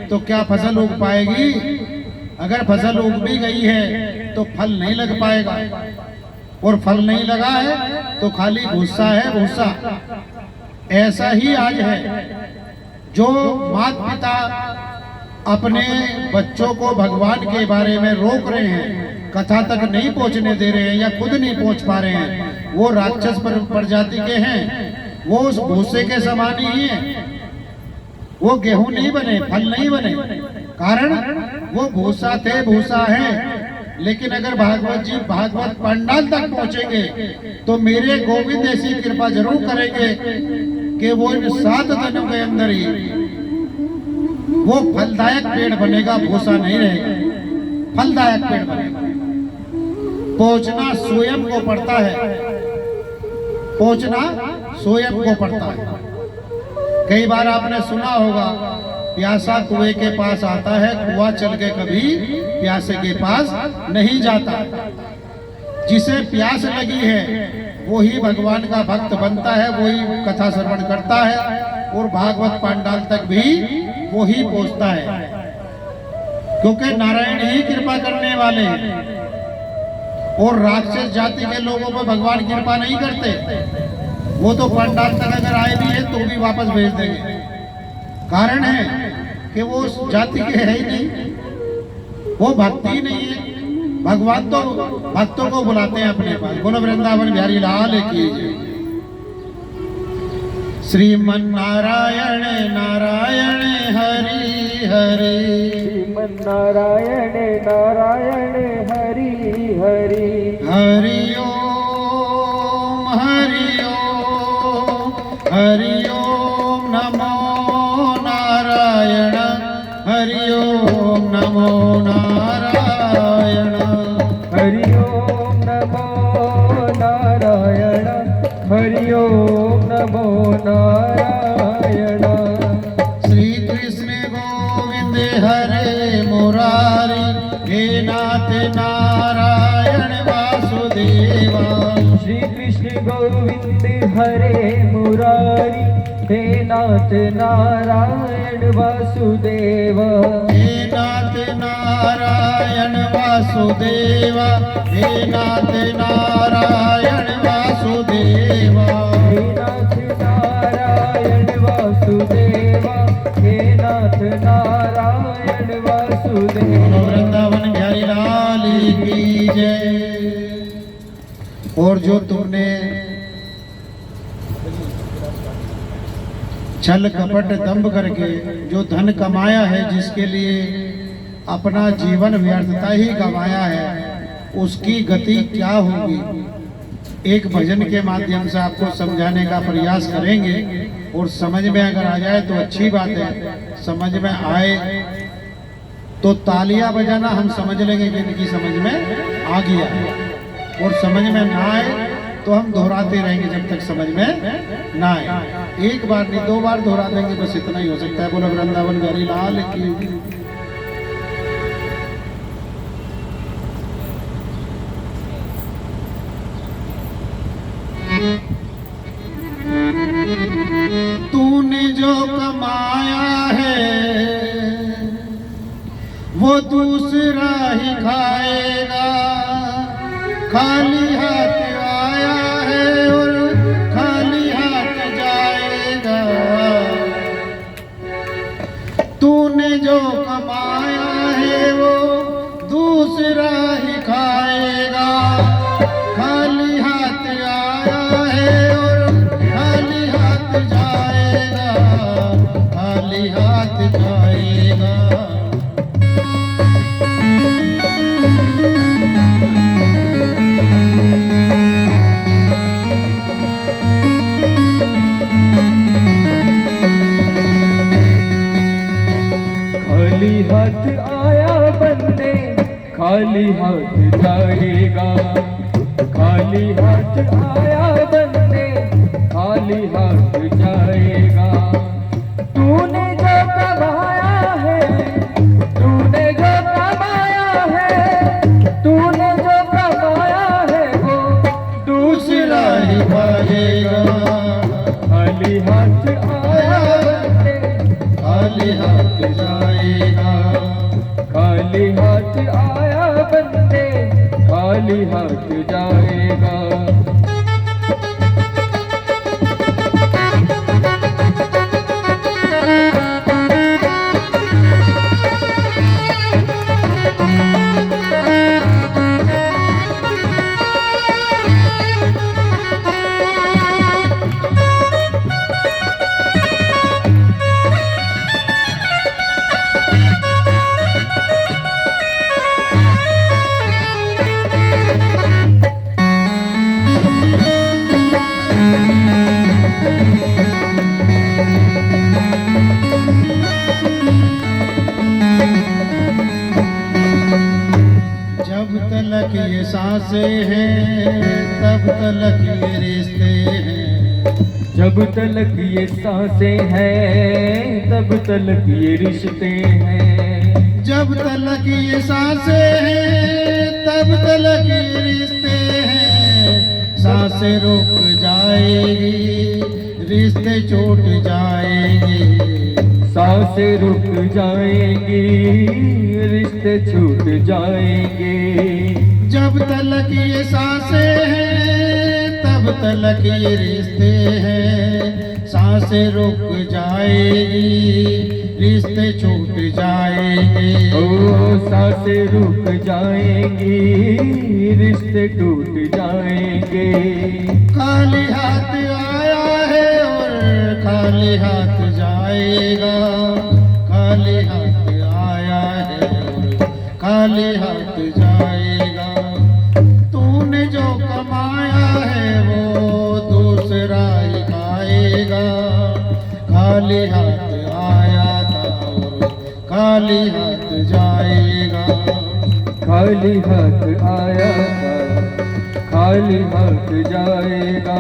A: तो क्या फसल उग पाएगी? अगर फसल उग भी गई है तो फल नहीं लग पाएगा, और फल नहीं लगा है तो खाली भूसा है भूसा। ऐसा ही आज है, जो माता पिता अपने बच्चों को भगवान के बारे में रोक रहे हैं, कथा तक नहीं पहुंचने दे रहे हैं या खुद नहीं पहुंच पा रहे हैं, वो राक्षस प्रजाति के हैं, वो उस भूसे के समान ही हैं। वो गेहूं नहीं बने, फल नहीं बने, कारण वो भूसा थे, भूसा है। लेकिन अगर भागवत जी भागवत पंडाल तक पहुंचेंगे तो मेरे गोविंद ऐसी कृपा जरूर करेंगे कि वो इन 7 दिनों के अंदर ही वो फलदायक पेड़ बनेगा, भूसा नहीं रहेगा, फलदायक पेड़ बनेगा। पहुंचना स्वयं को पड़ता है, पहुंचना स्वयं को पड़ता है। कई बार आपने सुना होगा प्यासा कुएं के पास आता है, कुआं चल के कभी प्यासे के पास नहीं जाता। जिसे प्यास लगी है वही भगवान का भक्त बनता है, वही कथा श्रवण करता है और भागवत पांडाल तक भी वही पहुंचता है, क्योंकि नारायण ही कृपा करने वाले हैं। और राक्षस जाति के लोगों पर भगवान कृपा नहीं करते, वो तो पांडाल तक अगर आए भी है तो भी वापस भेज देंगे। कारण है कि वो उस जाति के है ही नहीं, वो भक्ति ही नहीं है। भगवान तो भक्तों को बुलाते हैं अपने पास। बोलो वृंदावन बिहारी लाल की जय। श्रीमन नारायण नारायण हरि हरि,
B: श्रीमन नारायण नारायण हरि हरि,
A: हरि ओम हरि ओम, हरि ओम नमो नारायण, हरि ओम नमो नारायण,
B: हरि ओम नमो नारायण, हरि ओम नमो नारायण।
A: श्री कृष्ण गोविंद हरे मुरारी, हे नाथ नारायण वासुदेवा।
B: श्री कृष्ण गोविंद हरे मुरारी, हे नाथ नारायण वासुदेव।
A: हे नाथ नारायण वासुदेवा, हे नाथ नारायण वासुदेवा,
B: हे नाथ नारायण वासुदेवा, हे नाथ नारायण वासुदेवा।
A: वृंदावन बिहारी लाल की जय। और जो तुमने छल कपट दंभ करके जो धन कमाया है, जिसके लिए अपना जीवन व्यर्थता ही गंवाया है, उसकी गति क्या होगी, एक भजन के माध्यम से आपको समझाने का प्रयास करेंगे। और समझ में अगर आ जाए तो अच्छी बात है, समझ में आए तो तालियां बजाना हम समझ लेंगे कि इनकी समझ में आ गया, और समझ में ना आए तो हम दोहराते रहेंगे जब तक समझ में ना आए। एक बार नहीं 2 बार दोहरा देंगे, बस इतना ही हो सकता है। बोलो वृंदावन बिहारी लाल की। तूने जो कमाया है वो दूसरा ही खाएगा, खाली हाथ आया है और खाली हाथ जाएगा। तूने जो कमाया है वो दूसरा ही खाएगा, खाली हाथ आया है और खाली हाथ जाएगा, खाली हाथ जाएगा।
B: खाली हाथ आया बंदे, खाली हाथ जाएगा। खाली हाथ आया बंदे, खाली हाथ जाएगा। तूने जो कमाया है, तूने जो कमाया है, तूने जो कमाया है वो
A: दूसरा ही पाएगा।
B: खाली हाथ आया बंदे,
A: खाली हाथ जाएगा।
B: खाली हाथ आया बंदे, खाली हाथ जाएगा।
A: जब तलक ये सांसें हैं तब तलक ये रिश्ते हैं,
B: जब तलक ये सांसें हैं तब तलक ये रिश्ते हैं।
A: जब तलक ये सांसें हैं तब तलक ये रिश्ते हैं। सांसें रुक जाएगी रिश्ते छूट जाएंगे।
B: सांसें रुक जाएंगी रिश्ते छूट जाएंगे।
A: जब तलक ये सांसें हैं तब तलक ये रिश्ते हैं। सांसें रुक जाएगी रिश्ते छूट जाएंगे।
B: ओ सांसें रुक जाएंगी रिश्ते टूट जाएंगे।
A: खाली हाथ आया है और खाली हाथ जाएगा। खाली हाथ आया है और खाली हाथ जाएगा। तूने जो कमाया है वो दूसरा ही खाएगा। खाली हाथ आया था और खाली हाथ जाएगा।
B: खाली हाथ आया था खाली हाथ जाएगा।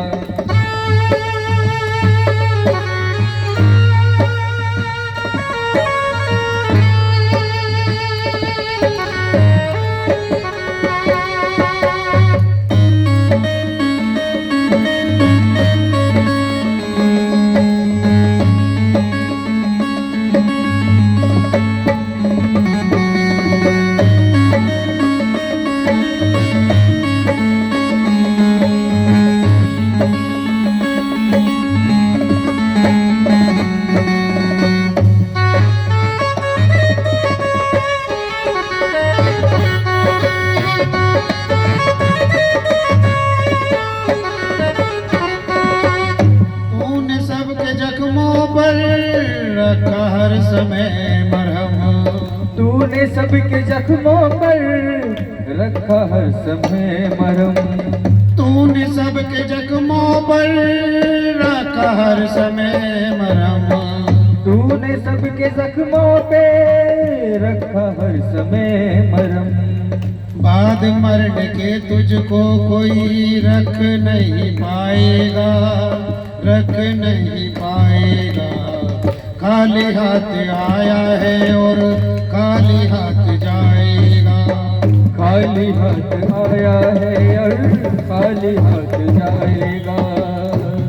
A: रखा हर समय मरहम।
B: तूने सबके जख्मों पर रखा हर समय मरहम।
A: तूने सबके जख्मों पर रखा हर समय मरहम।
B: तूने सबके जख्मों पे रखा हर समय मरहम।
A: बाद मरने के तुझको कोई रख नहीं पाएगा। रख नहीं पाएगा। खाली हाथ आया है और खाली हाथ जाएगा।
B: खाली हाथ आया है और खाली हाथ जाएगा।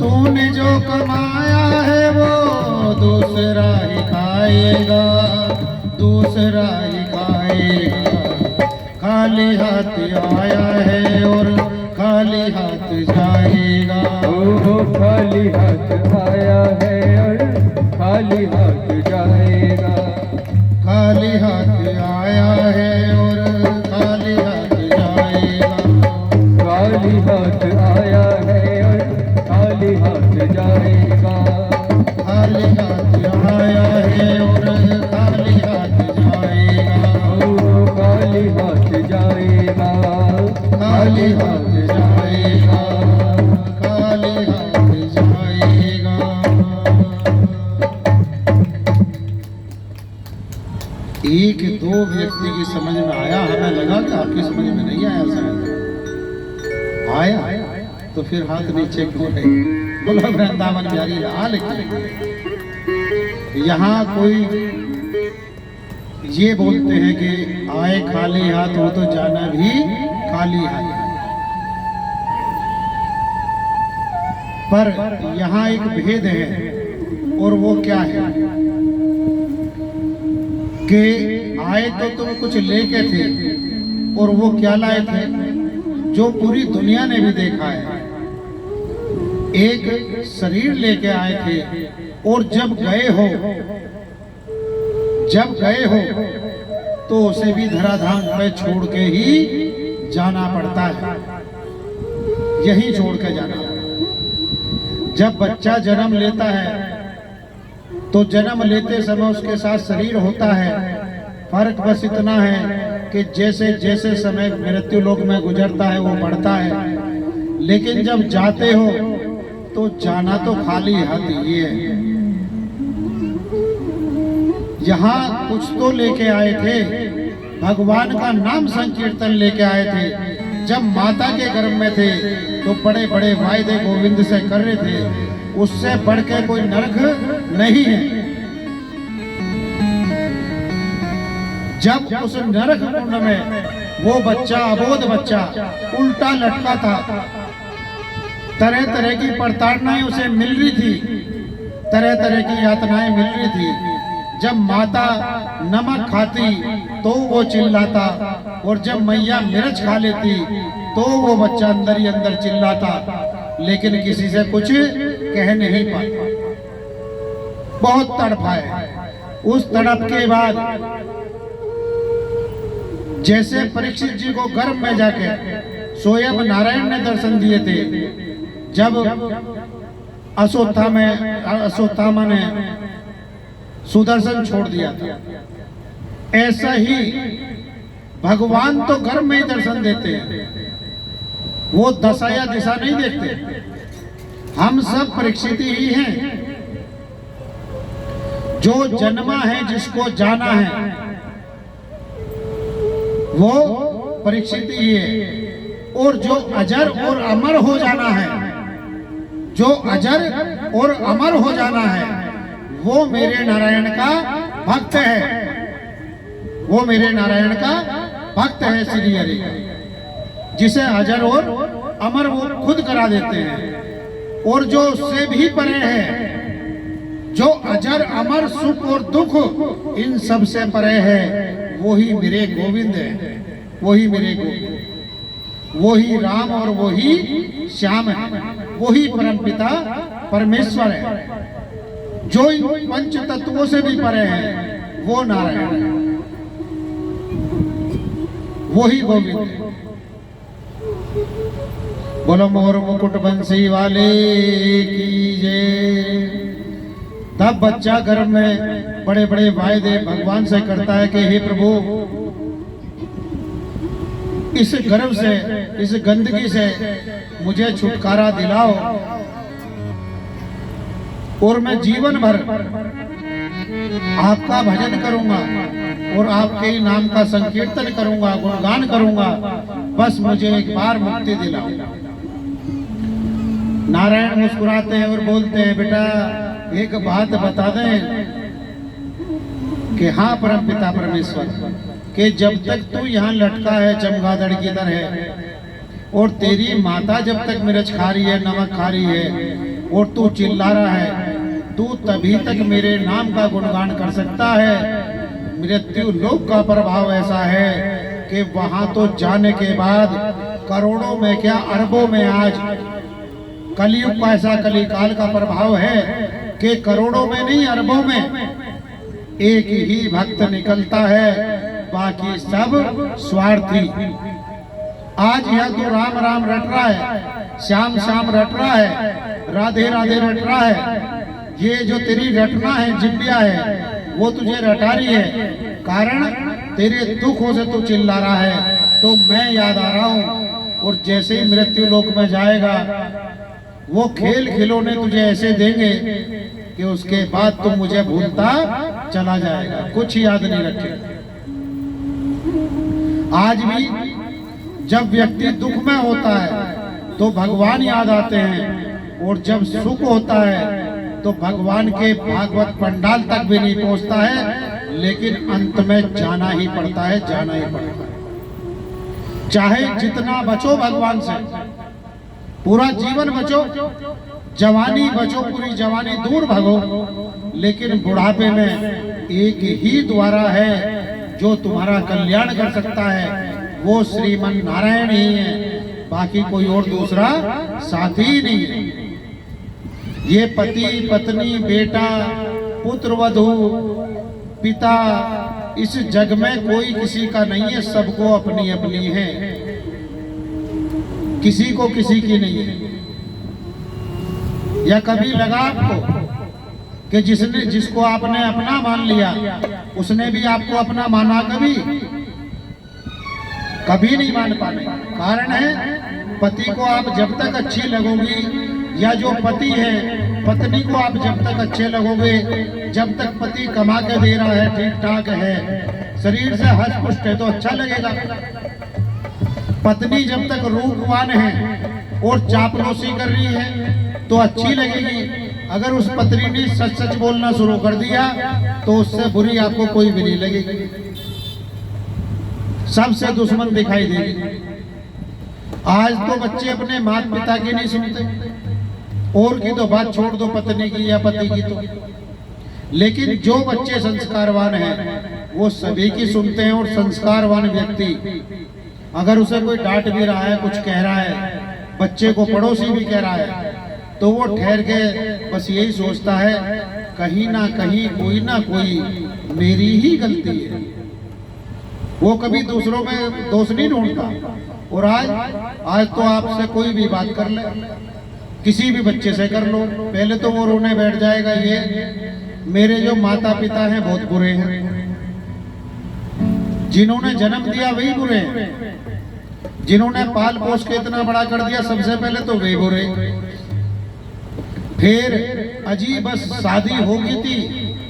A: तूने जो कमाया है वो दूसरा ही खाएगा। दूसरा ही खाएगा। खाली हाथ आया है और खाली हाथ जाएगा।
B: ओ खाली हाथ आया है और खाली हाथ जाएगा।
A: खाली हाथ आया है और खाली हाथ जाएगा।
B: खाली हाथ आया है और खाली हाथ जाएगा।
A: खाली हाथ आया है और खाली हाथ जाएगा।
B: ओ खाली हाथ जाएगा।
A: खाली हाथ जाएगा। खाली हाथ जाएगा। एक दो व्यक्ति की समझ में आया। हमें लगा कि आपकी समझ में नहीं आया। शायद आया तो फिर हाथ नीचे क्यों नहीं। बोला वृंदावन बिहारी लाल की। यहाँ कोई ये बोलते हैं कि आए खाली हाथ हो तो जाना भी खाली हाथ। पर यहाँ एक भेद है और वो क्या है कि आए तो तुम कुछ लेके थे और वो क्या लाए थे जो पूरी दुनिया ने भी देखा है। एक शरीर लेके आए थे और जब गए हो तो उसे भी धराधाम पे छोड़ के ही जाना पड़ता है। यही छोड़ के जाना। जब बच्चा जन्म लेता है तो जन्म लेते समय उसके साथ शरीर होता है। फर्क बस इतना है कि जैसे जैसे समय मृत्यु लोक में गुजरता है वो बढ़ता है। लेकिन जब जाते हो तो जाना तो खाली हाथ ही है। यहाँ कुछ तो लेके आए थे, भगवान का नाम संकीर्तन लेके आए थे, जब माता के गर्भ में थे तो बड़े बड़े वायदे गोविंद से कर रहे थे, उससे बढ़ के कोई नरक नहीं है। जब उस नरक कुंड में वो बच्चा, अबोध बच्चा उल्टा लटका था, तरह तरह की प्रताड़नाएं उसे मिल रही थी, तरह तरह की यातनाएं मिल रही थी। जब माता नमक खाती तो वो चिल्लाता, और जब मैया मिर्च खा लेती तो वो बच्चा अंदर ही अंदर चिल्लाता, लेकिन किसी से कुछ कह नहीं पाता। बहुत तड़पाए। उस तड़प के बाद जैसे परीक्षित जी को गर्भ में जाके स्वयं नारायण ने दर्शन दिए थे, जब अश्वत्थामा ने सुदर्शन छोड़ दिया था, ऐसा ही भगवान तो गर्भ में ही दर्शन देते हैं, वो दशा या दिशा नहीं देखते। हम सब परीक्षित ही हैं। जो जन्मा है, जिसको जाना है, वो परीक्षित ही है। और जो अजर और अमर हो जाना है, जो अजर और अमर हो जाना है, वो मेरे नारायण का भक्त है, वो मेरे नारायण का भक्त है श्री हरि, जिसे अजर और अमर वो खुद करा देते हैं। और जो उससे भी परे है, जो अजर अमर सुख और दुख इन सब से परे है, वही मेरे गोविंद है, वही मेरे गोविंद, वही राम और वही श्याम है, वही परमपिता परमेश्वर है। जो इन पंच तत्वों से भी परे है, वो नारायण है, वही गोविंद है। बोलो मोर मुकुट बंसी वाले की जय। तब बच्चा गर्भ में बड़े बड़े वायदे भगवान से करता है कि हे प्रभु, इस गर्भ से, इस गंदगी से मुझे छुटकारा दिलाओ, और मैं जीवन भर आपका भजन करूंगा और आपके ही नाम का संकीर्तन करूंगा, गुणगान करूंगा, बस मुझे एक बार मुक्ति दिलाओ। नारायण मुस्कुराते हैं और बोलते हैं, बेटा एक बात बता दें कि हाँ परमपिता परमेश्वर, कि जब तक तू यहाँ लटका है चमगादड़ की तरह, और तेरी माता जब तक मिर्च खा रही है, नमक खा रही है, और तू चिल्ला रहा है, तू तभी तक मेरे नाम का गुणगान कर सकता है। मृत्यु लोक का प्रभाव ऐसा है कि वहां तो जाने के बाद करोड़ों में क्या अरबों में, आज कलयुग का ऐसा कलिकाल का प्रभाव है कि करोड़ों में नहीं, अरबों में एक ही भक्त निकलता है, बाकी सब स्वार्थी। आज यह तो राम राम रट रहा है, श्याम श्याम रट रहा है, राधे राधे रट रहा है। ये जो तेरी रटना है, जिब्बिया है, वो तुझे रटा रही है, कारण तेरे दुखों से तू चिल्ला रहा है, तो मैं याद आ रहा हूँ। और जैसे ही मृत्यु लोक में जाएगा, वो खेल खिलौने तुझे ऐसे देंगे कि उसके बाद तुम मुझे भूलता चला जाएगा, कुछ याद नहीं रखेगा। आज भी जब व्यक्ति दुख में होता है तो भगवान याद आते हैं, और जब सुख होता है तो भगवान के भागवत पंडाल तक भी नहीं पहुंचता है, लेकिन अंत में जाना ही पड़ता है, जाना ही पड़ता है। चाहे जितना बचो भगवान से, पूरा जीवन बचो, जवानी बचो, पूरी जवानी दूर भागो, लेकिन बुढ़ापे में एक ही द्वारा है जो तुम्हारा कल्याण कर सकता है, वो श्रीमन नारायण ही है, बाकी कोई और दूसरा साथी ही नहीं है। ये पति पत्नी बेटा पुत्र वधू पिता, इस जग में कोई किसी का नहीं है, सबको अपनी अपनी है, किसी को किसी की नहीं है। या कभी लगा आपको कि जिसको आपने अपना मान लिया, उसने भी आपको अपना माना? कभी नहीं मान पाए। कारण है, पति को आप जब तक अच्छी लगोगी, या जो पति है पत्नी को आप जब तक अच्छे लगोगे, जब तक पति कमा के दे रहा है, ठीक ठाक है, शरीर से हष्ट पुष्ट है, तो अच्छा लगेगा। पत्नी जब तक रूपवान है और चापलूसी कर रही है तो अच्छी लगेगी। अगर उस पत्नी ने सच सच बोलना शुरू कर दिया तो उससे बुरी आपको कोई भी नहीं लगेगी, सबसे दुश्मन दिखाई देगी। आज तो बच्चे अपने माता पिता की नहीं सुनते, और की तो बात छोड़ दो, पत्नी की या पति की तो। लेकिन जो बच्चे संस्कारवान हैं वो सभी की सुनते हैं। और संस्कारवान व्यक्ति अगर उसे कोई डांट भी रहा है, कुछ कह रहा है, बच्चे को पड़ोसी भी कह रहा है, तो वो ठहर के बस यही सोचता है कहीं ना कहीं कोई ना कोई मेरी ही गलती है। वो कभी दूसरों में दोष नहीं ढूंढता। और आज तो आपसे कोई भी बात कर ले, किसी भी बच्चे से कर लो, पहले तो वो रोने बैठ जाएगा, ये मेरे जो माता पिता हैं बहुत बुरे हैं, जिन्होंने जन्म दिया वही बुरे हैं, जिन्होंने पाल पोस के इतना बड़ा कर दिया सबसे पहले तो वही बुरे। फिर अजीब बस शादी होगी थी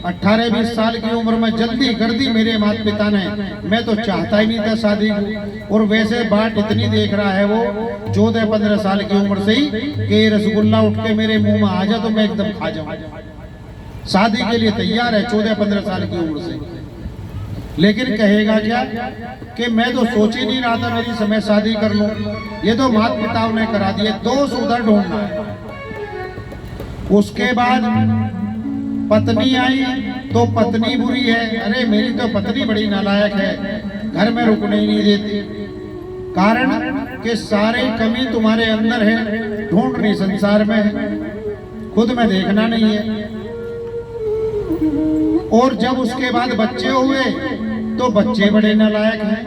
A: 18-20 साल की उम्र में, जल्दी कर दी मेरे माता पिता ने, मैं तो चाहता ही नहीं था शादी को। और वैसे बाट इतनी देख रहा है वो 14-15 साल की उम्र से ही कि रसगुल्ला उठ के मेरे मुंह में आ जा तो मैं एकदम खा जाऊं। शादी के लिए तैयार है 14-15 साल की उम्र से। लेकिन कहेगा क्या कि मैं तो सोच ही नहीं रहा था मेरी समय शादी कर लूं, ये तो माता पिताओं ने करा दिए, दोष उधर ढूंढना है। उसके बाद पत्नी आई तो पत्नी बुरी है, अरे मेरी तो पत्नी बड़ी नालायक है, घर में रुकने ही नहीं देती। कारण कि सारे कमी तुम्हारे अंदर है, ढूंढनी संसार में है, खुद में देखना नहीं है। और जब उसके बाद बच्चे हुए तो बच्चे बड़े नालायक हैं,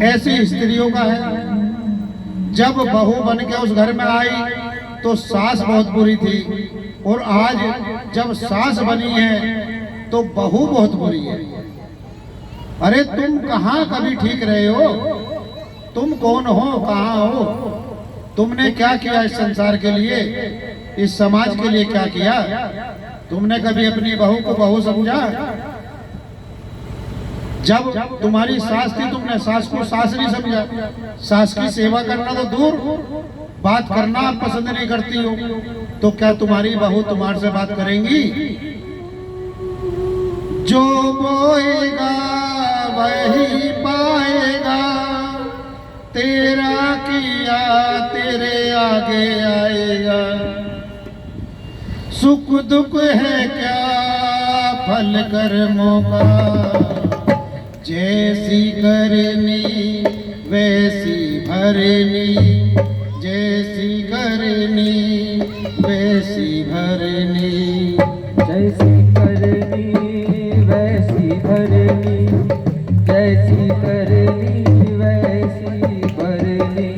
A: ऐसी स्त्रियों का है। जब बहू बन के उस घर में आई तो सास बहुत बुरी थी, और आज जब सास बनी है तो बहू बहुत बुरी है। अरे तुम कहाँ कभी ठीक रहे हो? तुम कौन हो, कहाँ हो? तुमने क्या किया इस संसार के लिए, इस समाज के लिए क्या किया? तुमने कभी अपनी बहू को बहू समझा? जब तुम्हारी सास थी तुमने सास को सास नहीं समझा। सास की सेवा करना तो दूर, बात करना आप पसंद नहीं करती हो, तो क्या तुम्हारी बहू तुम्हारे से बात करेंगी? जो बोएगा वही पाएगा, तेरा किया तेरे आगे आएगा। सुख दुख है क्या फल कर्मों का, जैसी करनी वैसी भरनी, जैसी करनी वैसी भरनी,
B: जैसी करनी वैसी भरनी, जैसी करनी वैसी भरनी।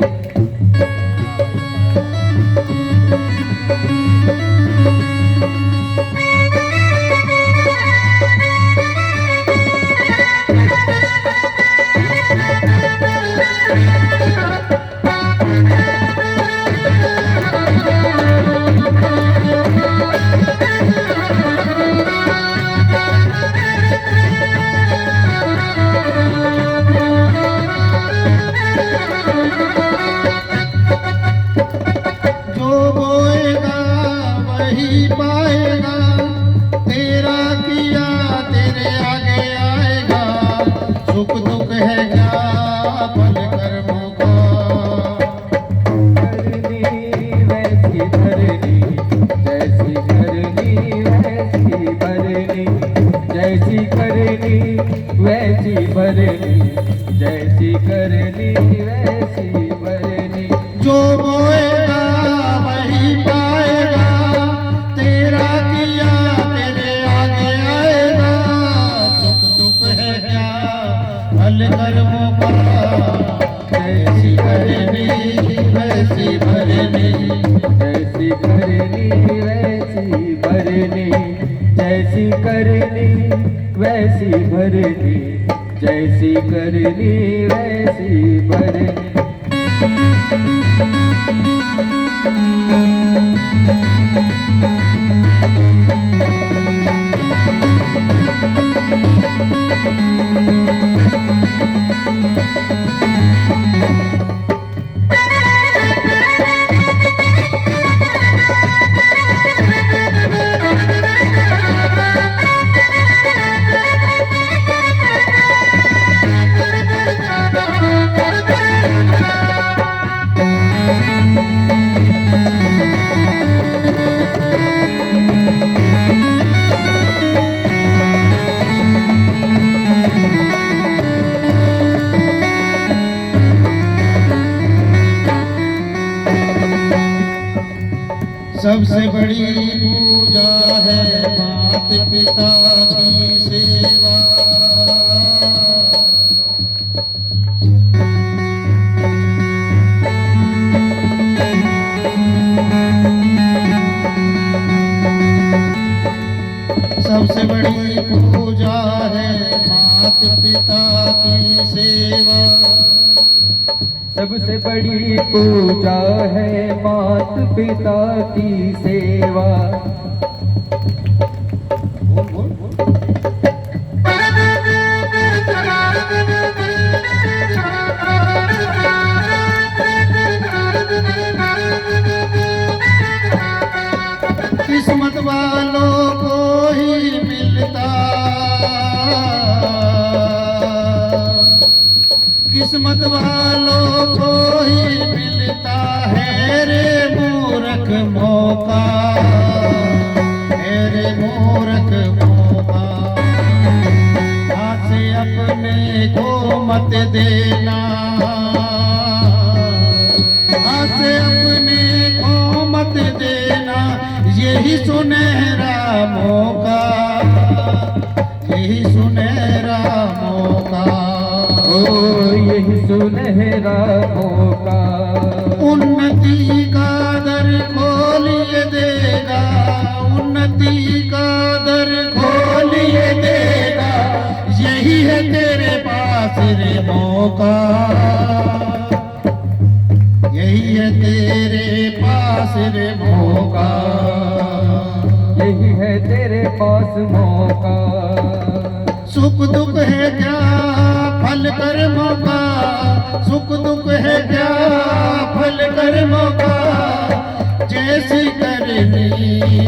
A: सुख दुख है क्या फल कर्मों का,
B: करनी वैसी भरनी, जैसी करनी वैसी भरनी, जैसी करनी वैसी भरनी, जैसी करनी वैसी भरनी।
A: जो बोएगा वही पाएगा, तेरा किया तेरे आगे आएगा। सुख दुख है क्या फल कर्मों का, जैसी करनी वैसी भरनी,
B: जैसी करनी वैसी भरनी, जैसी करनी वैसी भरनी, जैसी करनी वैसी भरनी।
A: सबसे बड़ी पूजा है मात पिता की सेवा। सबसे बड़ी पूजा है मात पिता की सेवा।
B: सबसे बड़ी पूजा है मात पिता की सेवा।
A: किस्मत वालों को ही मिलता, किस्मत वालों को ही मिलता है रे मूर्ख मौका, है रे मूर्ख मौका। हाथ से अपने को मत देना, हाथ से अपने को मत देना, यही सुनहरा मौका, यही सुनहरा मौका,
B: ओ यही सुनहरा मौका।
A: उन्नति का दर खोलिए देगा, उन्नति का दर खोलिए देगा, यही है तेरे पास रे मौका, यही है तेरे पास रे मौका,
B: यही है तेरे पास मौका।
A: सुख दुख है क्या फल कर मौका, सुख दुख है क्या फल कर मौका, जैसी करनी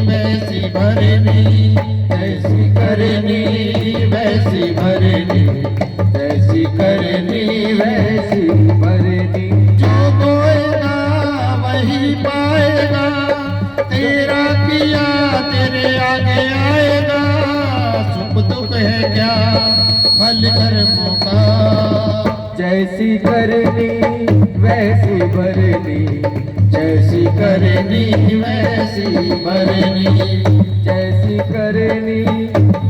A: वैसी भरनी, जैसी करनी वैसी भरनी,
B: जैसी करनी वैसी भरनी।
A: जो बोएगा वही पाएगा, तेरा किया तेरे आगे आएगा। सुख दुख है क्या फल कर मौका,
B: जैसी करनी वैसी भरनी,
A: जैसी करनी वैसी भरनी,
B: जैसी करनी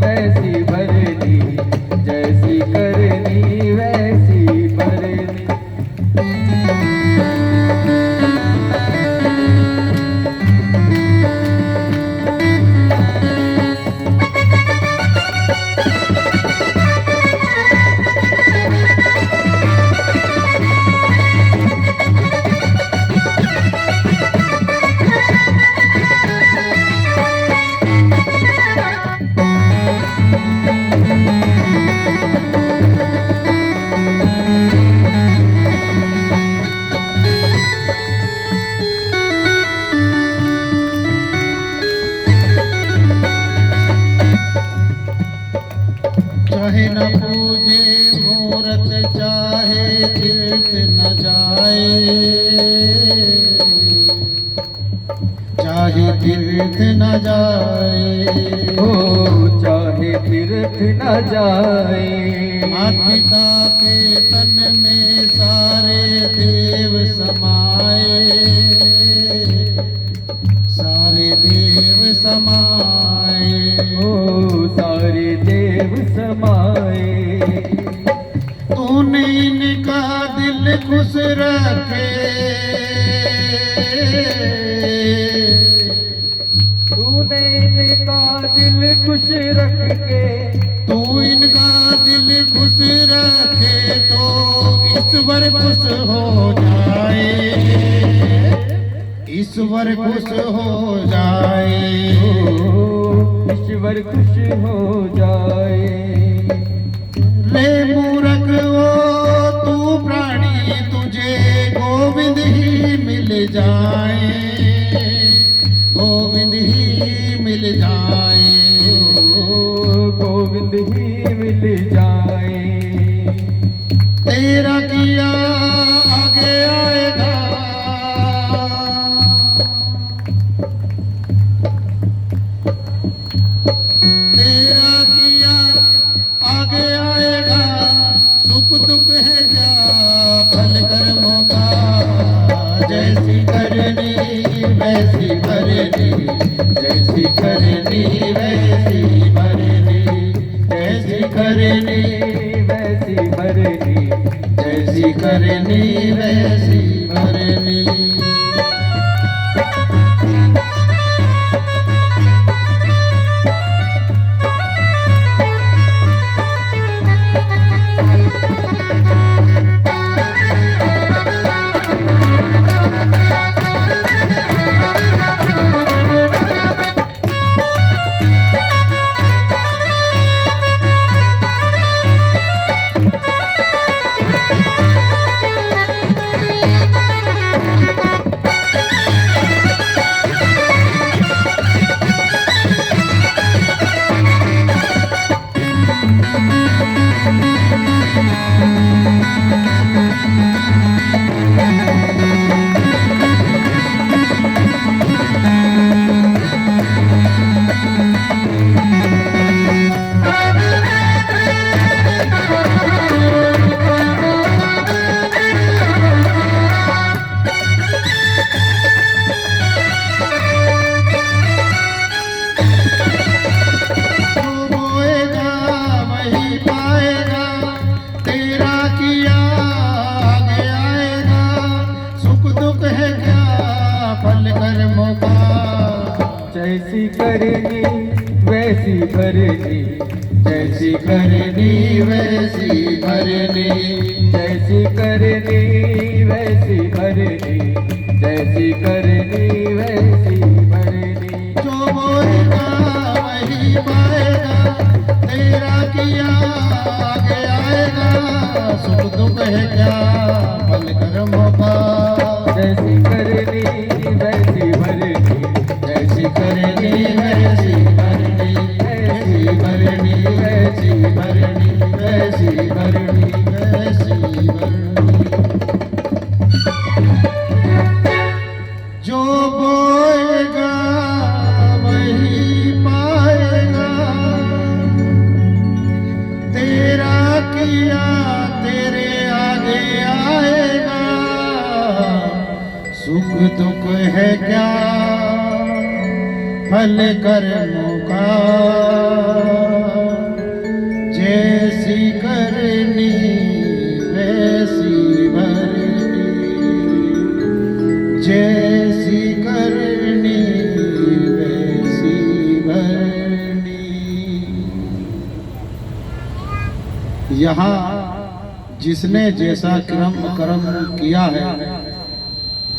B: वैसी भरनी, जैसी करनी वैसी भरनी।
A: चाहे न पूजे मूरत, चाहे तीर्थ न जाए, चाहे तीर्थ न जाए,
B: हो चाहे तीर्थ न जाए।
A: माता पिता के तन में सारे देव समाए, सारे देव समाए,
B: ओ सारे देव समाए।
A: तूने इनका दिल खुश रखे,
B: तूने इनका दिल खुश रख के,
A: तू इनका दिल खुश रखे तो ईश्वर खुश हो जाए, ईश्वर खुश हो जाए,
B: ईश्वर खुश हो जाए।
A: रे मूर्ख हो तू प्राणी, तुझे गोविंद ही मिल जाए, गोविंद ही मिल जाए,
B: गोविंद ही मिल जाए।
A: तेरा किया आगे आएगा, तेरा किया आगे आएगा। सुख दुख है क्या फल कर्मों का, जैसी करनी करनी वैसी भरनी, जैसी करनी
B: वैसी भरनी,
A: जैसी करनी वैसी भरनी।
B: जैसी करनी वैसी भरनी,
A: जैसी करनी वैसी भरनी,
B: जैसी करनी वैसी भरनी, जैसी करनी वैसी भरनी।
A: जो बोएगा वही पाएगा, तेरा किया आगे आएगा, सुख दुख है क्या पल कर मौका।
B: जैसी करनी वैसी भरनी,
A: जैसी करनी वैसी भरनी, ऐसी भरनी वैसी भरनी, वैसी भरनी वैसी भरनी। जो बोएगा वही पाएगा, तेरा किया तेरे आगे आएगा, सुख दुख है क्या फल कर्मों का। जैसी करनी वैसी भरनी, जैसी करनी वैसी भरनी। यहाँ जिसने जैसा कर्म किया है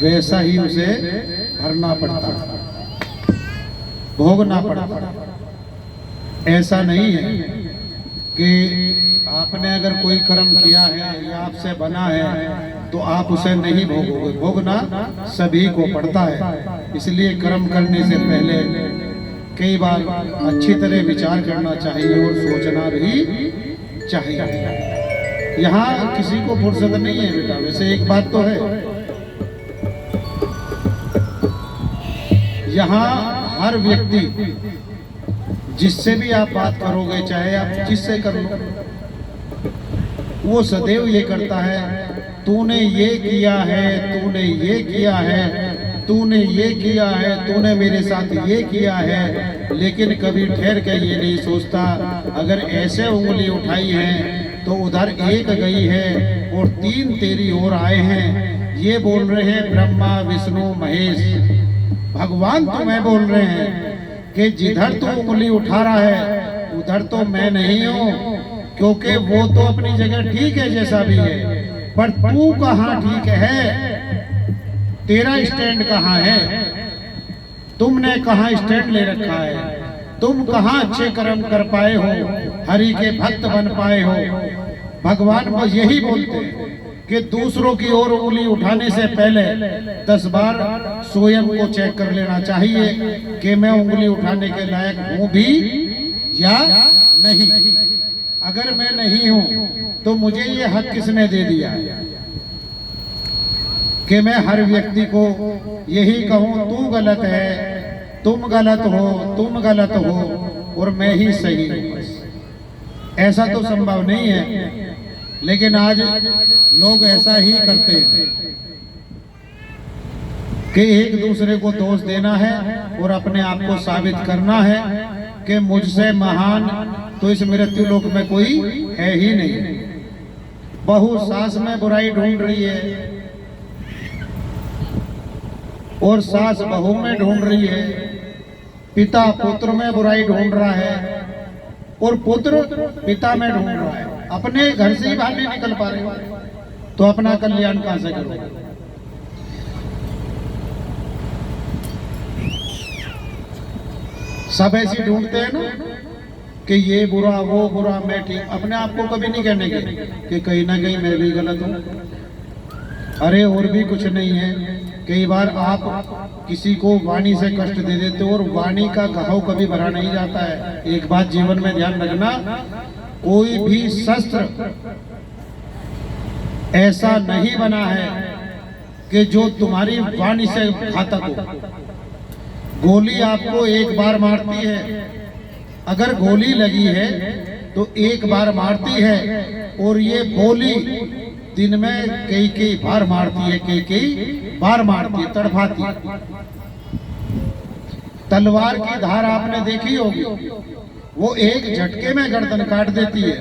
A: वैसा ही उसे भरना पड़ता है, भोगना पड़ता है। ऐसा नहीं है कि आपने अगर कोई कर्म किया है या आपसे बना है तो आप उसे नहीं भोगोगे, भोगना सभी को पड़ता है। इसलिए कर्म करने से पहले कई बार अच्छी तरह विचार करना चाहिए और सोचना भी चाहिए। यहाँ किसी को फुर्सत नहीं है बेटा। वैसे एक बात तो है, यहाँ हर व्यक्ति जिससे भी आप बात करोगे, चाहे आप जिससे कर लो, वो सदैव ये करता है तूने ये किया है, तूने ये किया है, तूने ये किया है, तूने मेरे साथ ये किया है। लेकिन कभी ठहर के ये नहीं सोचता अगर ऐसे उंगली उठाई है तो उधर एक गई है और 3 तेरी ओर आए हैं। ये बोल रहे हैं ब्रह्मा विष्णु महेश, भगवान तुम्हें बोल रहे हैं कि जिधर तू उंगली उठा रहा है उधर तो मैं नहीं हूँ, क्योंकि वो तो अपनी जगह ठीक है जैसा भी है, पर तू कहाँ ठीक है, तेरा स्टैंड कहाँ है, तुमने कहाँ स्टैंड ले रखा है, तुम कहाँ अच्छे कर्म कर पाए हो, हरि के भक्त बन पाए हो। भगवान बस यही बोलते हैं कि दूसरों की ओर उंगली उठाने से पहले 10 बार स्वयं को चेक कर लेना चाहिए कि मैं उंगली उठाने के लायक हूं भी या नहीं। अगर मैं नहीं हूं तो मुझे ये हक किसने दे दिया कि मैं हर व्यक्ति को यही कहूं तू गलत है, तुम गलत हो, तुम गलत हो और मैं ही सही हूं। ऐसा तो संभव नहीं है, लेकिन आज लोग ऐसा ही करते हैं। कि एक दूसरे को दोष देना है और अपने आप को साबित करना है कि मुझसे महान तो इस मृत्यु लोक में कोई है ही नहीं। बहू सास में बुराई ढूंढ रही है और सास बहू में ढूंढ रही है, पिता पुत्र में बुराई ढूंढ रहा है और पुत्र पिता में ढूंढ रहा है। अपने घर से ही बाहर नहीं निकल पा रहे हो तो अपना कल्याण कहां से करोगे? सब ऐसे ढूंढते हैं ना कि ये बुरा वो बुरा मैं ठीक, अपने आप को कभी नहीं कहने के कि कहीं ना कहीं मैं भी गलत हूं। अरे और भी कुछ नहीं है, कई बार आप किसी को वाणी से कष्ट दे देते हो और वाणी का घाव कभी भरा नहीं जाता है। एक बात जीवन में ध्यान रखना, कोई भी शस्त्र ऐसा नहीं बना है कि जो तुम्हारी वाणी से घातक हो। गोली आपको एक बार मारती है, अगर गोली लगी है तो एक बार मारती है और ये गोली दिन में कई बार मारती है, कई बार मारती है, तड़फाती है। तलवार की धार आपने देखी होगी, वो एक झटके में गर्दन काट देती है,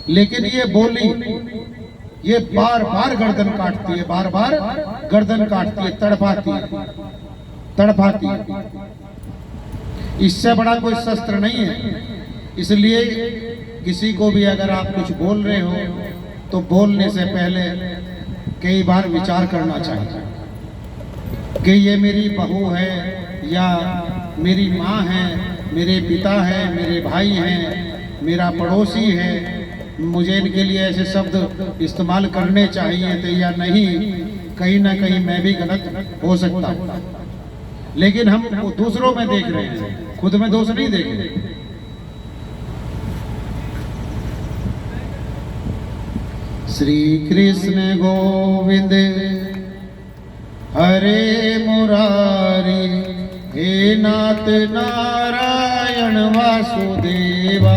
A: लेकिन ये बोली ये बार बार गर्दन काटती है, बार बार गर्दन काटती है, तड़पाती है, तड़पाती है। इससे बड़ा कोई शस्त्र नहीं है। इसलिए किसी को भी अगर आप कुछ बोल रहे हो तो बोलने से पहले कई बार विचार करना चाहिए कि ये मेरी बहू है या मेरी माँ है, मेरे पिता है, मेरे भाई हैं, मेरा पड़ोसी है, मुझे इनके लिए ऐसे शब्द इस्तेमाल करने चाहिए थे या नहीं। कहीं ना कहीं मैं भी गलत हो सकता हूँ, लेकिन हम दूसरों में देख रहे हैं, खुद में दोष नहीं देख रहे। श्री कृष्ण गोविंद हरे मुरारी, हे नाथ नारायण वासुदेवा।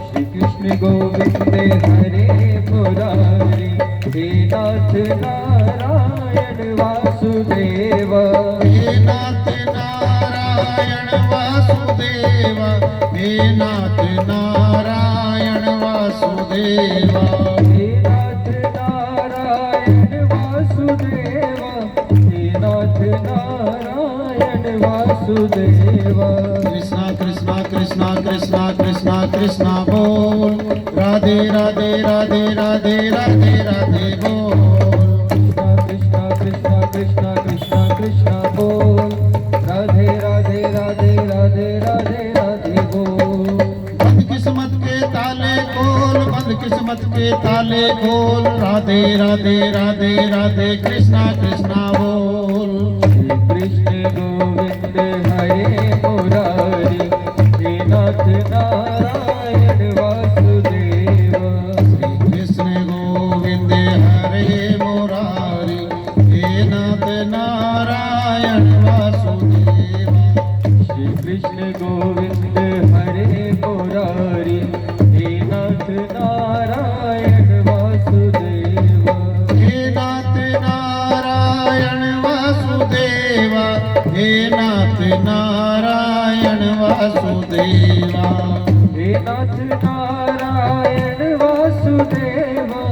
B: श्री कृष्ण गोविंद हरे मुरारी, हे नाथ नारायण वासुदेवा।
A: हे नाथ नारायण वासुदेवा, हे नाथ नारायण वासुदेवा।
B: हे नाथ नारायण वासुदेवा, हे नाथ नारायण वासुदेवा।
A: कृष्णा कृष्णा कृष्णा कृष्णा कृष्णा कृष्णा बोल, राधे राधे राधे राधे राधे राधे बोल।
B: कृष्णा कृष्णा कृष्णा कृष्णा कृष्णा बोल, राधे राधे राधे राधे राधे राधे बोल।
A: बंद किस्मत के ताले खोल, बंद किस्मत के ताले खोल, राधे राधे राधे राधे कृष्णा कृष्णा बोल।
B: कृष्ण गोविंद हरे मुरारी, हे नाथ नारायण वासुदेवा।
A: श्री कृष्ण गोविंद हरे मुरारी, हे नाथ नारायण वासुदेवा।
B: श्री कृष्ण गोविंद हरे मुरारी, हे नाथ नारायण वासुदेवा।
A: हे नाथ नारायण वासुदेवा, हे नाथ नारायण वासुदेवा।
B: हे नाथ नारायण वासुदेवा,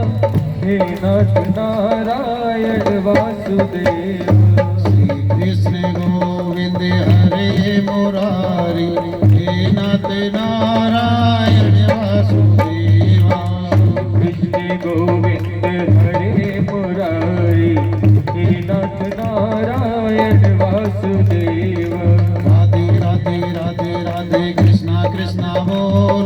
B: हे नाथ नारायण वासुदेवा।
A: श्री कृष्ण गोविंद हरे मुरारी, हे नाथ नारायण वासुदेवा।
B: कृष्ण गोविंद हरे मुरारी, हे नाथ नारायण वासुदेवा।
A: राधे राधे राधे राधे कृष्णा कृष्णा बोल,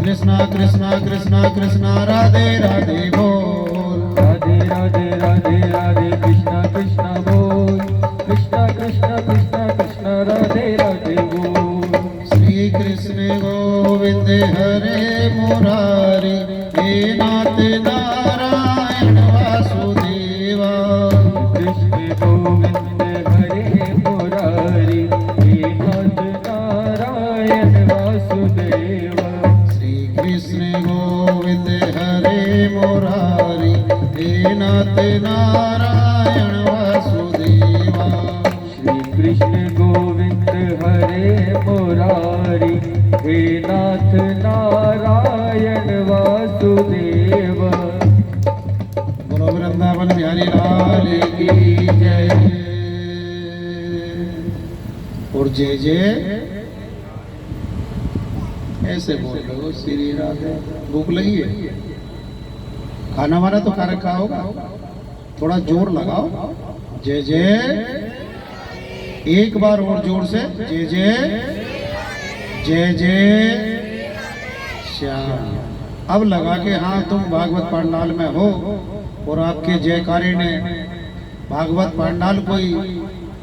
A: कृष्णा कृष्णा कृष्णा कृष्णा राधे राधे बोल।
B: राधे राधे राधे राधे कृष्णा कृष्णा बोल, कृष्णा कृष्णा कृष्णा कृष्णा राधे राधे बोल।
A: श्री कृष्ण गोविंद हरे मुरारी, हे नाथ नारायण वासुदेवा।
B: कृष्ण गोविंद हरे मुरारी, हे नाथ नारायण वासुदेवा।
A: श्री कृष्ण गोविंद हरे मुरारी, हे नाथ नारायण वासुदेवा।
B: हे नाथ नारायण वासुदेव।
A: बोलो वृंदावन बिहारी लाल की जय। और जय जय ऐसे बोल रहे हो श्री राधे। भूख लगी है? खाना वाना तो खा रखा होगा, थोड़ा जोर लगाओ। जय जय, एक बार और जोर से जय जय जय जय श्याम। अब लगा कि हाँ तुम भागवत पांडाल में हो और आपके जयकारे ने भागवत पांडाल कोई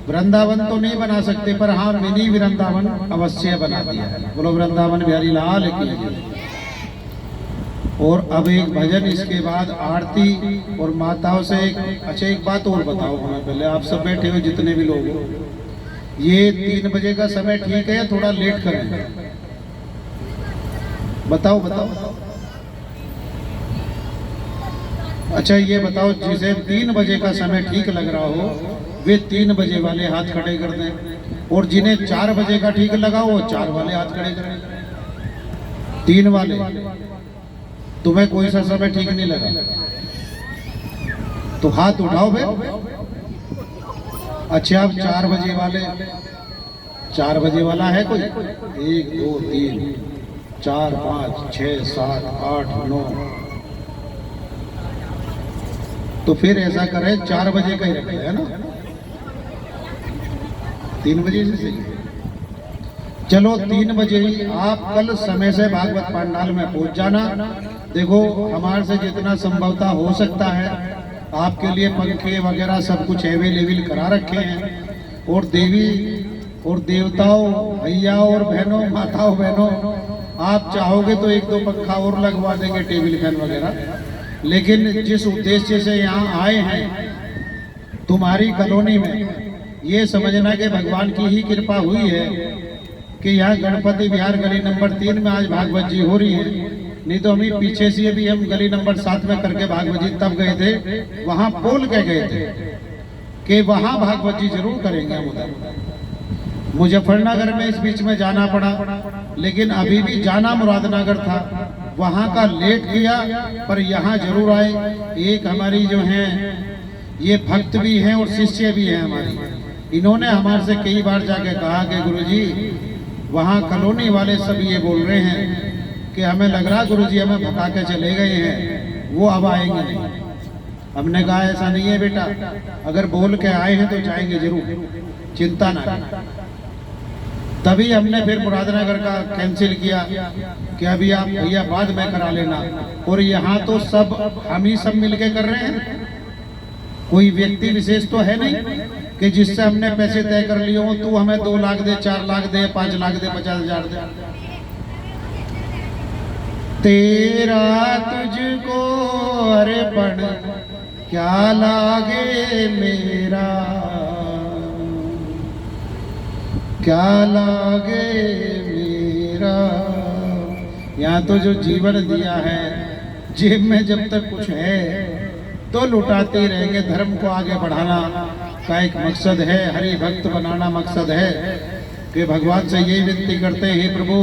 A: वृंदावन तो नहीं बना सकते, पर हाँ मिनी वृंदावन अवश्य बना दिया है। बोलो वृंदावन बिहारी लाल की जय। और अब एक भजन, इसके बाद आरती और माताओं से अच्छा एक बात और बताओ हमें पहले, आप सब बैठे हो जितने भी लोग हो, ये 3 बजे का समय ठीक है या थोड़ा लेट करें? बताओ बताओ। अच्छा ये बताओ, जिसे 3 बजे का समय ठीक लग रहा हो वे 3 बजे वाले हाथ खड़े कर दें, और जिन्हें 4 बजे का ठीक लगा वो 4 वाले हाथ खड़े करें। 3 वाले, तुम्हें कोई सा समय ठीक नहीं लगा तो हाथ उठाओ बे। अच्छा अब 4 बजे वाले, 4 बजे वाला है कोई? 1 2 3 4 5 6 7 8 9। तो फिर ऐसा करें 4 बजे का ही रखें, है ना? 3 बजे से सही है। चलो 3 बजे ही आप कल समय से भागवत पांडाल में पहुंच जाना। देखो हमारे से जितना संभवता हो सकता है आपके लिए पंखे वगैरह सब कुछ अवेलेबल करा रखे हैं। और देवी और देवताओं, भैया और बहनों, माताओं बहनों, आप चाहोगे तो 1 2 पंखा और लगवा देंगे, टेबल फैन वगैरह। लेकिन जिस उद्देश्य से यहाँ आए हैं तुम्हारी कॉलोनी में, ये समझना कि भगवान की ही कृपा हुई है कि यहाँ गणपति विहार गली नंबर 3 में आज भागवत जी हो रही है। नहीं तो हम पीछे से भी हम गली नंबर 7 में करके भागवत जी तब गए थे, वहां बोल के गए थे कि वहां भागवत जी जरूर करेंगे हम उधर। मुजफ्फरनगर में इस बीच में जाना पड़ा, लेकिन अभी भी जाना मुरादनगर था, वहां का लेट किया, पर यहाँ जरूर आए। एक हमारी जो है ये भक्त भी हैं और शिष्य भी हैं हमारी, इन्होंने हमारे से कई बार जाके कहा कि गुरुजी वहाँ कॉलोनी वाले सब ये बोल रहे हैं कि हमें लग रहा गुरुजी हमें भगा के चले गए हैं, वो अब आएंगे नहीं। हमने कहा ऐसा नहीं है बेटा, अगर बोल के आए हैं तो जाएंगे जरूर, चिंता ना करें। तभी हमने फिर मुरादनगर का कैंसिल किया कि अभी आप भैया बाद में करा लेना। और यहाँ तो सब हम ही सब मिलके कर रहे हैं, कोई व्यक्ति विशेष तो है नहीं कि जिससे हमने पैसे तय कर लिए हो, तू हमें 2 लाख दे, 4 लाख दे, 5 लाख दे, 50,000 दे। तेरा तुझको अर्पण क्या लागे मेरा, क्या लागे मेरा। यहाँ तो जो जीवन दिया है, जेब में जब तक कुछ है तो लुटाते रहेंगे। धर्म को आगे बढ़ाना का एक मकसद है, हरि भक्त बनाना मकसद है कि भगवान से यही विनती करते हैं, हे प्रभु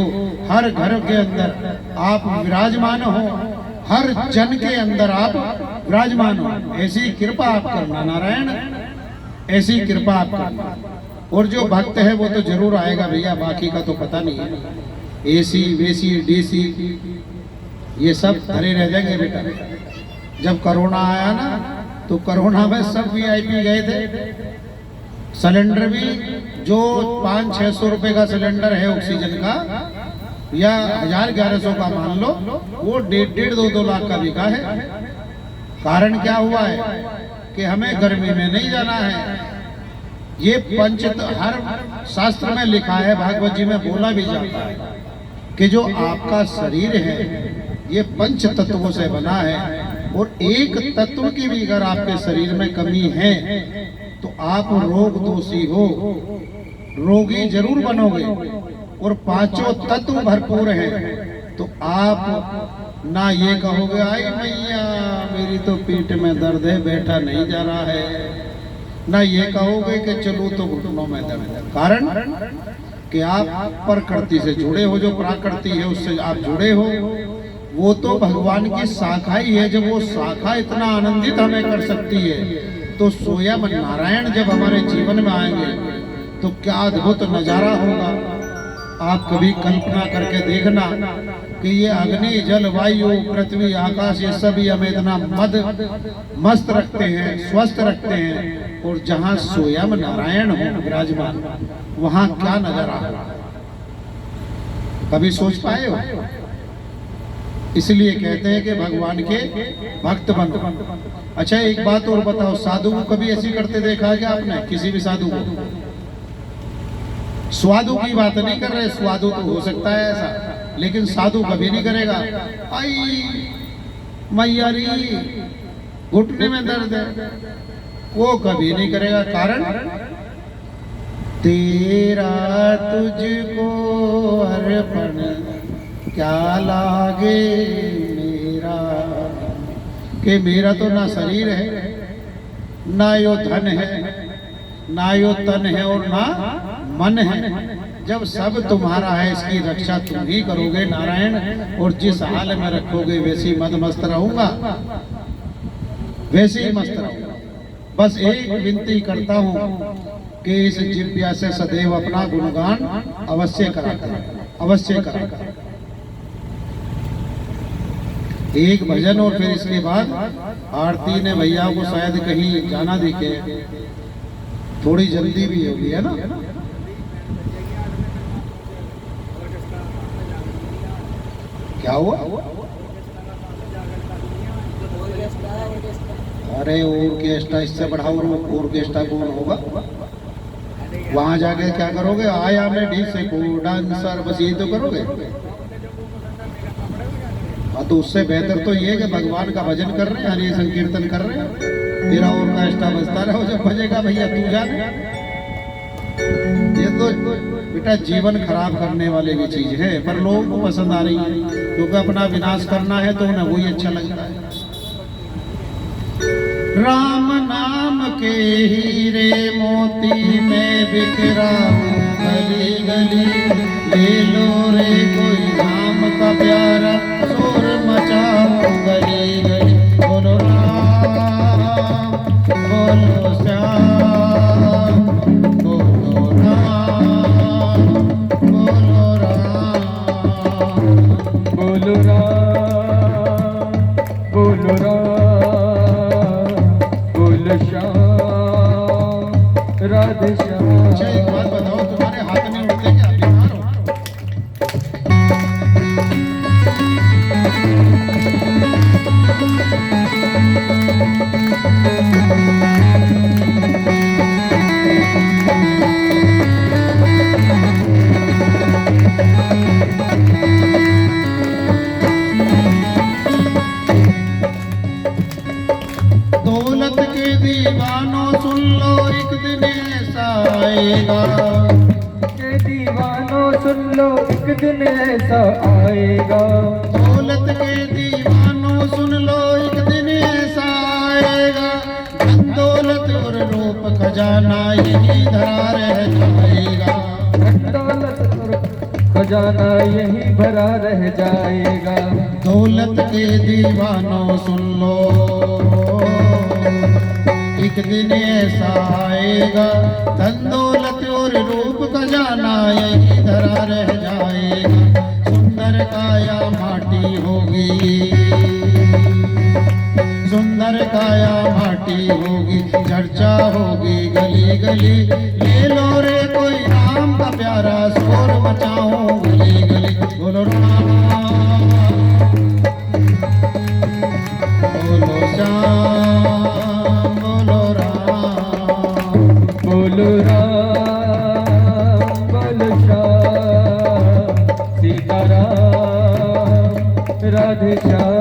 A: हर घर के अंदर आप विराजमान हो, हर जन के अंदर आप विराजमान हो, ऐसी कृपा आप करना नारायण, ऐसी कृपा आप करना। और जो भक्त है वो तो जरूर आएगा भैया, बाकी का तो पता नहीं है। एसी वेसी डीसी ये सब धरे रह जाएंगे बेटा। जब कोरोना आया ना तो कोरोना में सब वीआईपी गए थे। सिलेंडर भी जो 500-600 रुपए का सिलेंडर है ऑक्सीजन का, या 1000-1100 का मान लो, वो 1.5 2 लाख का बिका है। कारण क्या हुआ है कि हमें गर्मी में नहीं जाना है। ये हर शास्त्र में लिखा है, भागवत जी में बोला भी जाता है कि जो आपका शरीर है ये 5 तत्वों से बना है, और एक तत्व की भी अगर आपके शरीर में कमी है तो आप रोग दोषी हो, रोगी जरूर बनोगे। और 5 तत्व भरपूर है तो आप ना ये कहोगे आई मैया मेरी तो पीठ में दर्द है, बैठा नहीं जा रहा है, ना ये कहोगे कि चलो तो घुटनों में दर्द। कारण कि आप प्रकृति से जुड़े हो, जो प्रकृति है उससे आप जुड़े हो, वो तो भगवान की शाखा ही है। जब वो शाखा इतना आनंदित हमें कर सकती है, तो स्वयं नारायण जब हमारे जीवन में आएंगे तो क्या अद्भुत नजारा होगा। आप कभी कल्पना करके देखना कि ये अग्नि, जल, वायु, पृथ्वी, आकाश, ये सभी हमें इतना मस्त रखते हैं, स्वस्थ रखते हैं, और जहाँ स्वयं नारायण हो विराजमान, वहाँ क्या नजारा होगा, कभी सोच पाए हो? इसलिए कहते हैं कि भगवान के भक्त बनो। अच्छा एक बात और बताओ, साधु को कभी ऐसी करते देखा है क्या आपने? किसी भी साधु को? स्वादु की बात नहीं कर रहे, स्वादु तो हो सकता है ऐसा, लेकिन साधु कभी नहीं करेगा। आई मैयारी घुटने में दर्द है, वो कभी नहीं करेगा। कारण तेरा तुझको अर्पण क्या लागे मेरा, कि मेरा तो ना शरीर है, ना यो धन है, ना यो तन है, और ना मन है। जब सब तुम्हारा है, इसकी रक्षा तुम ही करोगे नारायण, और जिस हाल में रखोगे वैसे ही मस्त रहूंगा, वैसे ही मस्त रहूंगा। बस एक विनती करता हूँ कि इस जिव्या से सदैव अपना गुणगान अवश्य करा करें, अवश्य करा करें। एक भजन और फिर इसके बाद आरती ने भैया को शायद कहीं जाना दिखे, थोड़ी जल्दी भी होगी, है ना? क्या हुआ? अरे ऑर्केस्ट्रा, इससे बढ़ाओ ऑर्केस्ट्रा कौन होगा? वहां जाके क्या करोगे? आया मैं डी से को डांसर, बस यही तो करोगे। हाँ तो उससे बेहतर तो ये कि भगवान का भजन कर रहे हैं, हरि संकीर्तन कर रहे हैं, तेरा ऑर्केस्ट्रा बजता रहो, जब बजेगा भैया तू जाने। ये तो बेटा जीवन खराब करने वाली भी चीज है, पर लोगों को पसंद आ रही है, क्योंकि अपना विनाश करना है तो उन्हें वही अच्छा लगता है। राम नाम के हीरे मोती में बिखरा गली गली, ले लो रे कोई नाम का प्यारा, शोर मचाओ गली गली। बोलो राम, बोलो श्याम, बोलो राम, बोलो राम,
B: बोलो राम, बोलो राम, बोलो श्याम, राधे श्याम।
A: अच्छा एक बात बताओ, तुम्हारे हाथ में उड़ते क्या? बीमार हो? दौलत के दीवानों सुन लो, एक दिन ऐसा आएगा।
B: के दीवानों सुन लो, एक दिन ऐसा आएगा।
A: दौलत के दीवानों सुन लो, एक दिन ऐसा आएगा। धन दौलत और रूप खजाना यही धरा रह जाएगा।
B: धन दौलत और खजाना यही भरा रह जाएगा।
A: दौलत के दीवानों सुन लो, एक दिन ऐसा आएगा। धन दौलत और रूप खजाना यही धरा रह जाएगा। सुंदर काया माटी होगी, सुंदर काया माटी होगी, चर्चा होगी गली गली। ले लो रे कोई राम का प्यारा, शोर मचाओ गली गली। बोलो राम, बोलो श्याम, बोलो राम,
B: बोलो राम, बोलो श्याम, सीताराम, राधे श्याम।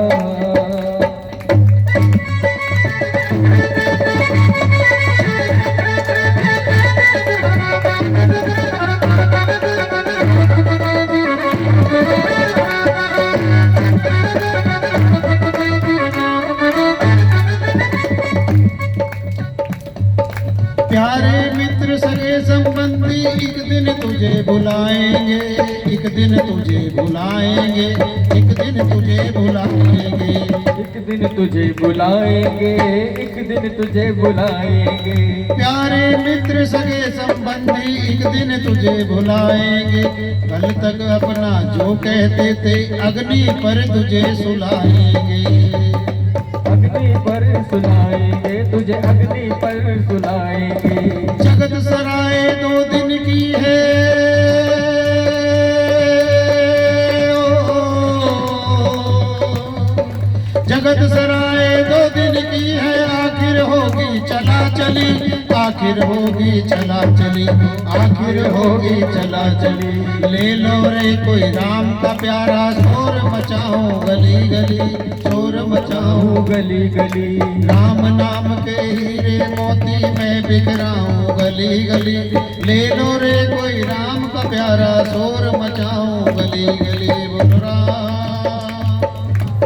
A: संबंधी एक दिन तुझे बुलाएंगे, एक दिन तुझे बुलाएंगे, एक दिन तुझे बुलाएंगे,
B: एक दिन तुझे बुलाएंगे, एक दिन तुझे बुलाएंगे।
A: प्यारे मित्र सगे संबंधी एक दिन तुझे बुलाएंगे। कल तक अपना जो कहते थे अग्नि पर तुझे सुलाएंगे,
B: अग्नि पर सुलाएंगे, तुझे अग्नि पर सुलाएंगे।
A: जगत सराय 2 दिन की है, जगत सराय 2 दिन की है, आखिर होगी चला चली, आखिर होगी चला चली, आखिर होगी चला चली। ले लो रे कोई राम का प्यारा, शोर मचाऊं गली गली, शोर मचाऊं
B: गली गली।
A: राम नाम के हीरे मोती मैं बिखराऊं गली गली। ले लो रे कोई राम का प्यारा, शोर मचाऊं गली गली। बोलो राम,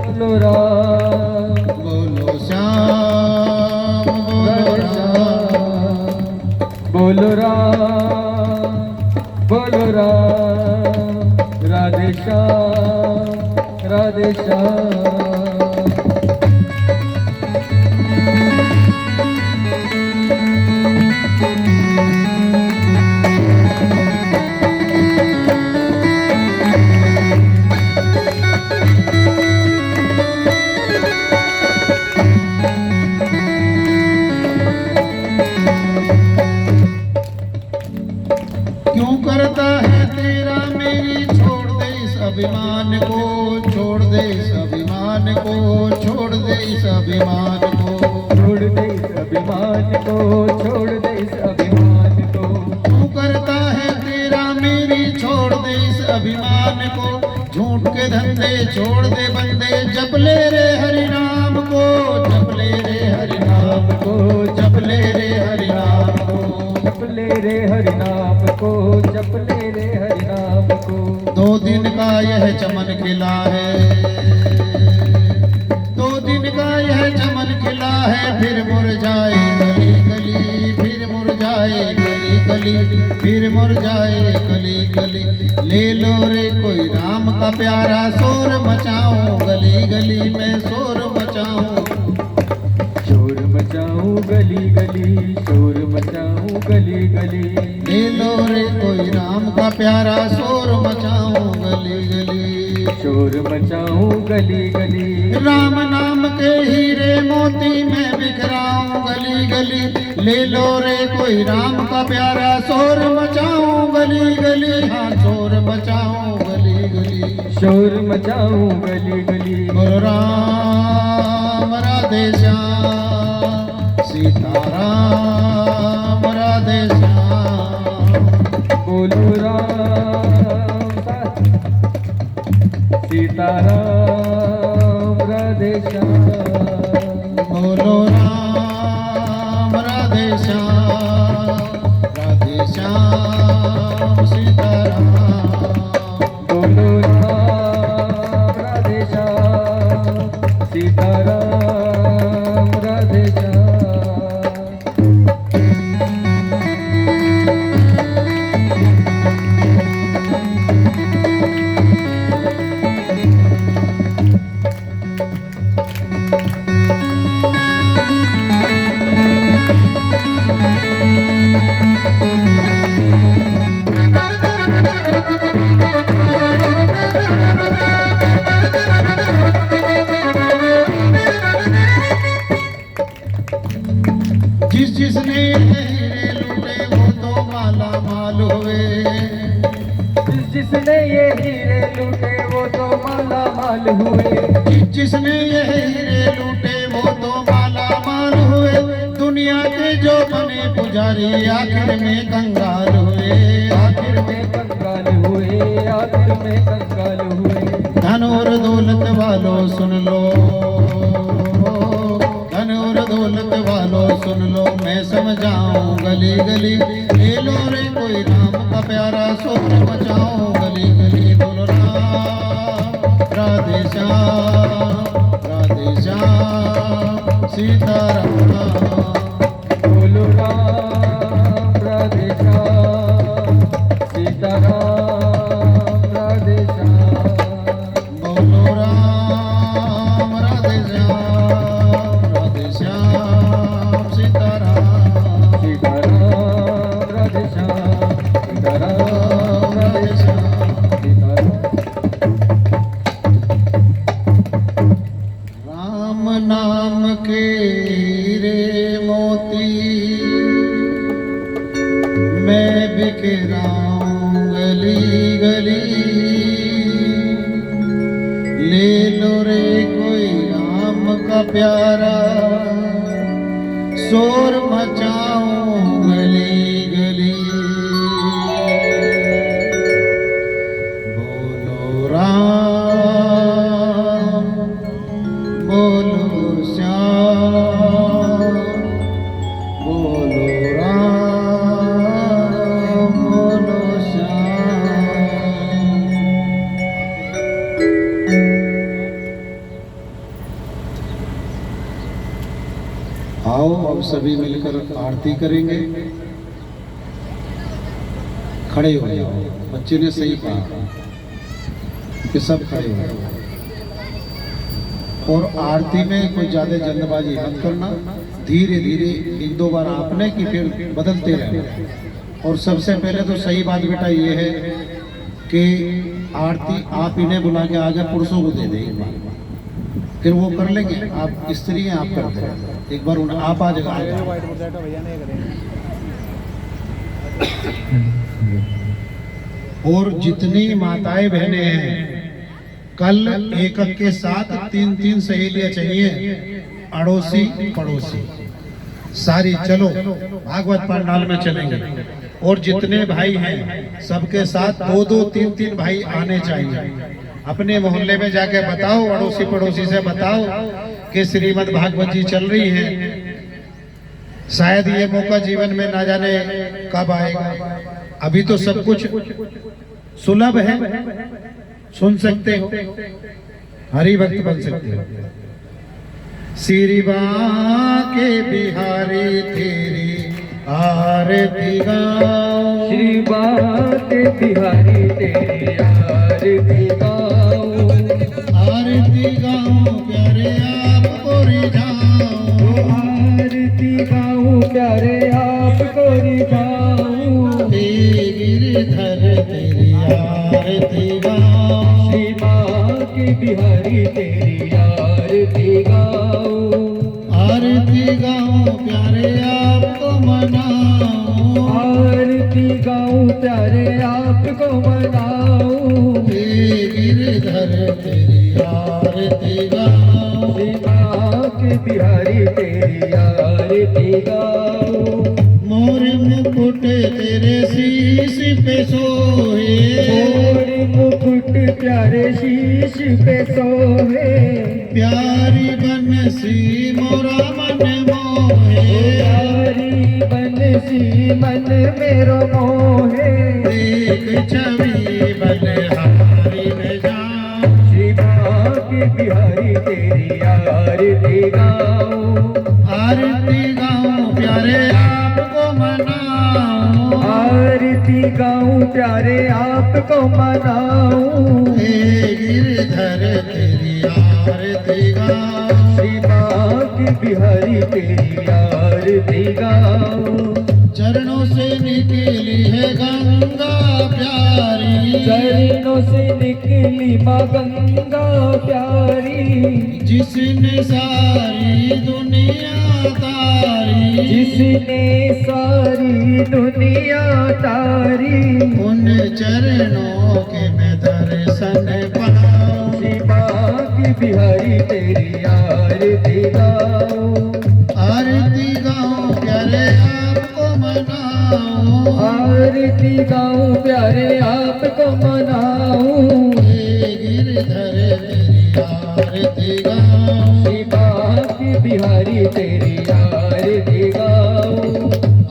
B: बोलो राम,
A: बोलो श्याम, बोलो राम,
B: बोलो राम, बोलो राम। राधे श्याम, राधे श्याम।
A: क्यों करता है तेरा मेरी, छोड़ दे इस अभिमान को, छोड़ दे इस अभिमान को, छोड़ दे इस अभिमान को,
B: छोड़ दे इस अभिमान को, छोड़ दे इस अभिमान को।
A: क्यों करता है तेरा मेरी, छोड़ दे इस अभिमान को। झूठ के धंधे छोड़ दे बंदे, जप ले रे हरि नाम को, जप ले रे हरि नाम को, जप ले रे हरि नाम को,
B: जप ले रे हरि नाम को, जप ले रे हरि नाम को।
A: 2 दिन का यह चमन खिला है, 2 दिन का यह चमन खिला है, फिर मुरझाए गली गली, फिर मुरझाए गली गली, फिर मुरझाए गली गली। ले लो रे कोई राम का प्यारा, शोर मचाऊं गली गली, मैं शोर मचाऊं,
B: शोर मचाऊं गली गली, शोर मचाऊं गली गली।
A: ले लो रे कोई राम का प्यारा, शोर मचाऊं गली गली,
B: शोर मचाऊं गली गली।
A: राम नाम के हीरे मोती मैं बिखराऊं गली गली। ले लो रे कोई राम का प्यारा, शोर मचाऊं गली गली, हाँ शोर मचाऊं गली गली,
B: शोर मचाऊं गली गली।
A: बोलो राम राधे श्याम, सीताराम राधे श्याम।
B: बोलो राम, सीताराम राधे श्याम।
A: बोलो राम राधे श्याम, राधे श्याम सीताराम।
B: बोलो राम राधे श्याम, सीताराम राधे श्याम।
A: जिसने हीरे लूटे वो तो माला माल हुए,
B: जिसने ये हीरे लूटे वो तो माला माल हुए।
A: जिसने ये हीरे लूटे वो तो माला माल हुए। दुनिया के जो बने पुजारी आखिर में कंगाल हुए,
B: आखिर में कंगाल हुए, आखिर में कंगाल हुए।
A: धन और दौलत वालों सुन लो, धन और दौलत वालों सुन लो, मैं समझाऊं गली गली। ले लो रे कोई राम का प्यारा, शोर मचाओ गली गली। बोलो राम राधे श्याम, राधे श्याम सीताराम।
B: बोलो राम राधे श्याम,
A: राम गली गली, ले लो रे कोई राम का प्यारा, शोर मचाओ गली गली। बोलो राम बोलो श्याम, बोलो राम बोलो श्याम। आओ अब सभी मिलकर आरती करेंगे। खड़े हो जाओ, बच्चे ने सही कहा कि सब खड़े हो जाओ। और आरती में कोई ज्यादा जल्दबाजी मत करना, धीरे धीरे एक दो बार आपने की फिर बदलते रहना। और सबसे पहले तो सही बात बेटा ये है कि आरती आप इन्हें बुला के आगे पुरुषों को दे दे एक बार, फिर वो कर लेंगे। आप स्त्री हैं, आप करते हैं, एक बार उन्हें आप आ जाएगा। और जितनी माताएं बहनें हैं, कल एक के साथ तीन तीन सहेलियां चाहिए, अड़ोसी पड़ोसी सारी। चलो भागवत पंडाल में चलेंगे। और जितने भाई हैं सबके साथ दो दो तीन तीन भाई आने चाहिए। अपने मोहल्ले में जाके बताओ, अड़ोसी पड़ोसी से बताओ कि श्रीमद् भागवत जी चल रही है। शायद ये मौका जीवन में ना जाने कब आएगा। अभी तो सब कुछ सुलभ है, सुन सकते हो, हरि भक्त बन सकते हो। श्री बांके बिहारी तेरी आरती गाओ,
B: श्री बांके बिहारी तेरी आरती गाओ,
A: आरती गाओ प्यारे आपको रिझाओ,
B: आरती गाओ प्यारे आपको रिझाओ,
A: गिरधर तेरी आरती गाओ,
B: श्री बांके बिहारी तेरी आरती गाओ,
A: आरती गाओ प्यारे आपको मनाओ,
B: आरती गाओ प्यारे आपको मनाओ,
A: गिरधर तेरी आरती गाओ,
B: श्री बांके बिहारी तेरी आरती गाओ।
A: मोर मुकुट तेरे शीश पे सोहे,
B: मोर मुकुट प्यारे शीश पे सोहे,
A: प्यारी बंसी मोरा मन मोहे,
B: प्यारी बंसी मन मेरो मोहे,
A: एक छवि बलिहारी में जाऊं,
B: श्री बांके बिहारी तेरी आरती गाओ,
A: आरती गाऊं प्यारे आपको मनाऊं,
B: आरती गाऊं प्यारे आपको मनाऊं,
A: गिरधर तेरी आरती गाऊं,
B: श्री बांके बिहारी तेरी आरती गाओ।
A: चरणों से निकली है गंगा प्यारी,
B: चरणों से निकली माँ गंगा प्यारी,
A: जिसने सारी दुनिया तारी,
B: जिसने सारी दुनिया तारी,
A: उन चरणों के मैं दर्शन पाऊं,
B: श्री बांके बिहारी तेरी आरती गाओ,
A: आरती गाऊं प्यारे आपको मनाऊं,
B: आरती गाऊं प्यारे आपको मनाऊं,
A: गिरधर तेरी आरती गाऊं,
B: श्री बांके बिहारी तेरी आरती गाओ,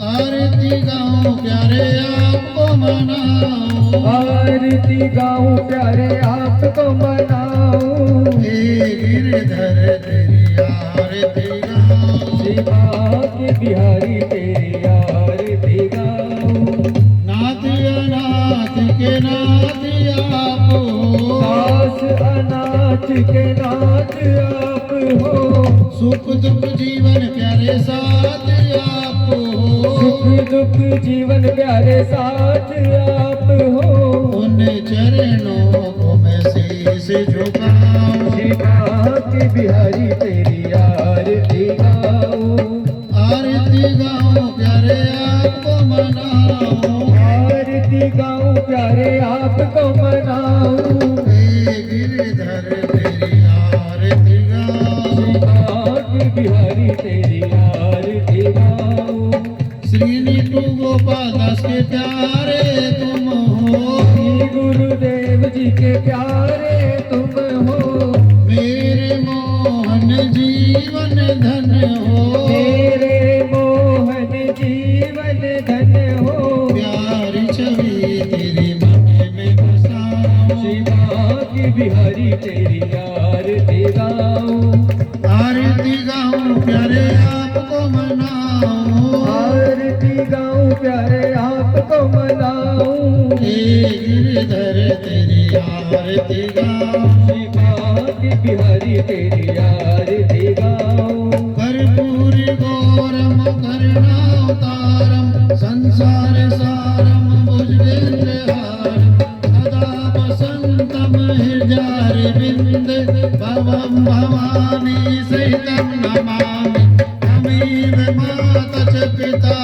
A: आरती गाऊं प्यारे आपको मनाऊं,
B: आरती गाऊं प्यारे आपको मनाऊं,
A: गिरधर तेरी आरती गाऊं,
B: श्री बांके बिहारी तेरी आरती गाओ।
A: नाथ अनाथ के नाथ आप हो,
B: दास अनाथ के नाथ आप हो,
A: सुख दुख जीवन प्यारे साथ आप हो,
B: सुख दुख जीवन प्यारे साथ आप हो,
A: उन चरणों को मैं शीश झुकाऊं,
B: श्री बांके बिहारी तेरी आरती गाओ,
A: आरती गाऊं प्यारे आपको मनाऊं,
B: आरती गाऊं प्यारे आपको मनाऊं,
A: हे गिरधर तेरी आरती गाऊं,
B: श्री बिहारी तेरी आरती गाऊं,
A: श्री नीटू गोपाल दास के प्यारे तुम हो,
B: श्री गुरुदेव जी के प्यारे तुम हो,
A: मेरे मोहन जीवन धन हो,
B: मेरे मोहन जीवन धन हो,
A: प्यारी छवि तेरी मन में बसाऊं,
B: श्री भाग्य बिहारी तेरी आरती गाऊं,
A: आरती गाऊं प्यारे आपको मनाऊं,
B: आरती गाऊं प्यारे आपको मनाऊं,
A: हे गिरधर तेरी आरती गाऊं,
B: श्री भाग्य बिहारी तेरी आरती गाऊं,
A: कर्पूरी गौरम करुणावतारम संसार सारम भुजगेन्द्रहारम सदा वसंतम हृदयारविंद भवम भवानी सहितं नमामि, तमेव माता च पिता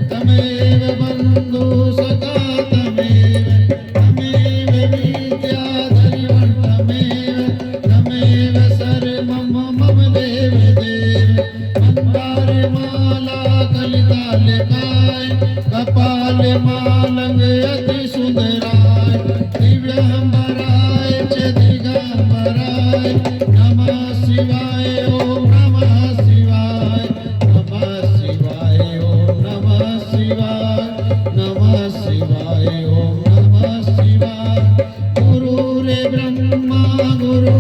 A: तमेव बन्धु सखा तमेव विद्याधरिवं तमेव सर्वं मम देव मंदार माला कलितालिकाय कपाल मालंग अति सुंदराय दिव्यांबराय च दिगंबराय नमः शिवाय ओम नमः शिवाय ओम नमः शिवाय ओम नमः शिवाय। गुरुरे ब्रह्मा गुरु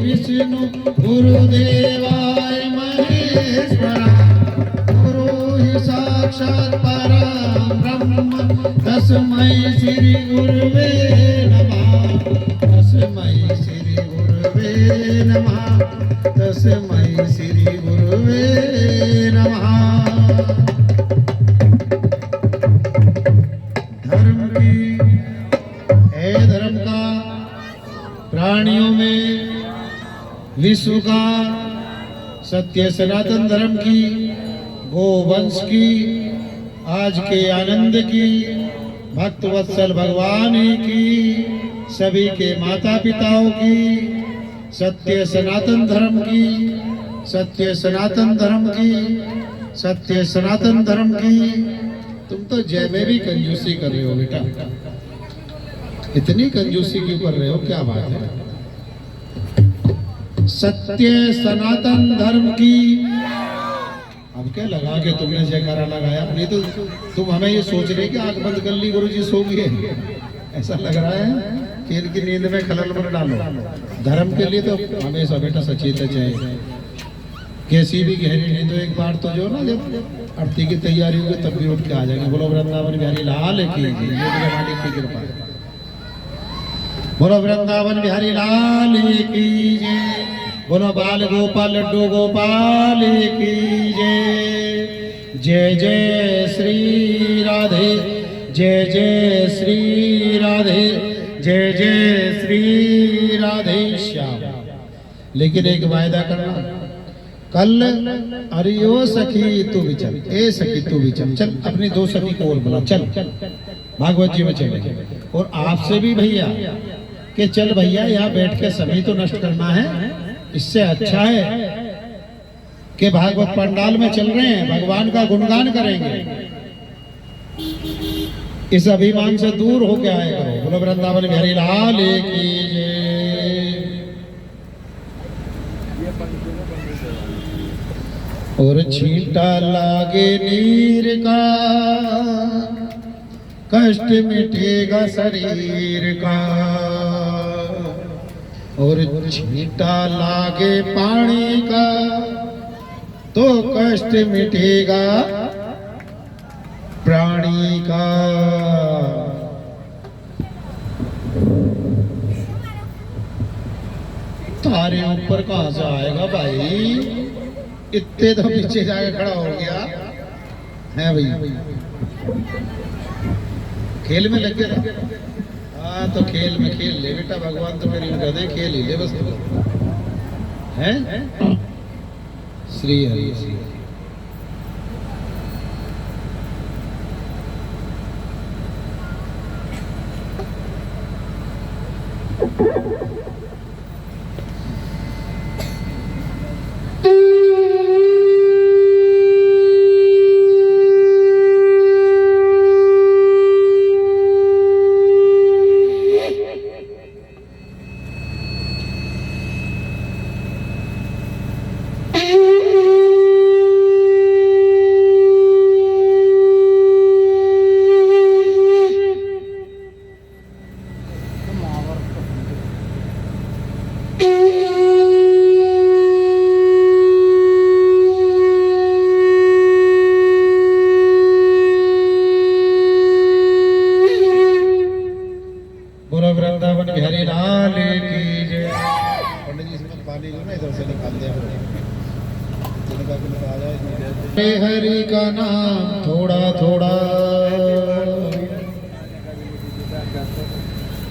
A: विष्णु गुरुदेवाय महेश्वरा गुरु ही साक्षात् परं ब्रह्म तस्मै श्री गुरुवे नमः, तस्मै श्री गुरुवे नमः, तस्मै श्री गुरुवे नमः। धर्म की धर्म का प्राणियों में विश्व का सत्य सनातन धर्म की गोवंश की आज के आनंद की भक्त वत्सल भगवान की सभी के माता पिताओं की सत्य सनातन धर्म की सत्य सनातन धर्म की सत्य सनातन धर्म की। तुम तो जय में भी कंजूसी कर रहे हो बेटा, इतनी कंजूसी क्यों कर रहे हो, क्या बात है। सत्य सनातन धर्म की अब क्या लगा के तुमने जयकारा लगाया, नहीं तो तुम हमें ये सोच रहे कि आंख बंद कर ली गुरुजी सो गए, ऐसा लग रहा है कि इनकी नींद में खलल मत डालो। धर्म के लिए तो हमेशा बेटा सचेत चाहिए, कैसी भी गहरी नींद हो एक बार तो जो ना जब आरती की तैयारी होगी तब भी उठ के आ जाएंगे। बोलो वृंदावन बिहारी लाल की जय, ये मालिक की कृपा। बोलो वृंदावन बिहारी लाल की जय, बोलो बाल गोपाल लड्डू गोपाल की जय। जय जय श्री राधे, जय जय श्री राधे, जय जय श्री राधे श्याम। लेकिन एक वायदा करना, कल अरियो सखी तू भी चल, ए सखी तू भी चल, चल अपनी दो सखी को और बुला, चल भागवत जी में चलेंगे। और आपसे भी भैया कि चल भैया यहाँ बैठ के समय तो नष्ट करना है, इससे अच्छा है कि भागवत पंडाल में चल रहे हैं भगवान का गुणगान करेंगे, इस अभिमान से दूर होके आए करो। बोलो वृंदावन बिहारी लाल की जय। और छींटा लागे नीर का कष्ट मिटेगा शरीर का, और छींटा लागे पानी का तो कष्ट मिटेगा प्राणी का। तारे ऊपर कहां से आएगा भाई, इतने तो पीछे जाके खड़ा हो गया है भाई, खेल में लग गया। हाँ तो खेल में खेल ले बेटा, भगवान तो मेरी गधे खेल ही ले बस है। श्री हरि श्री हरि। का नाम थोड़ा थोड़ा।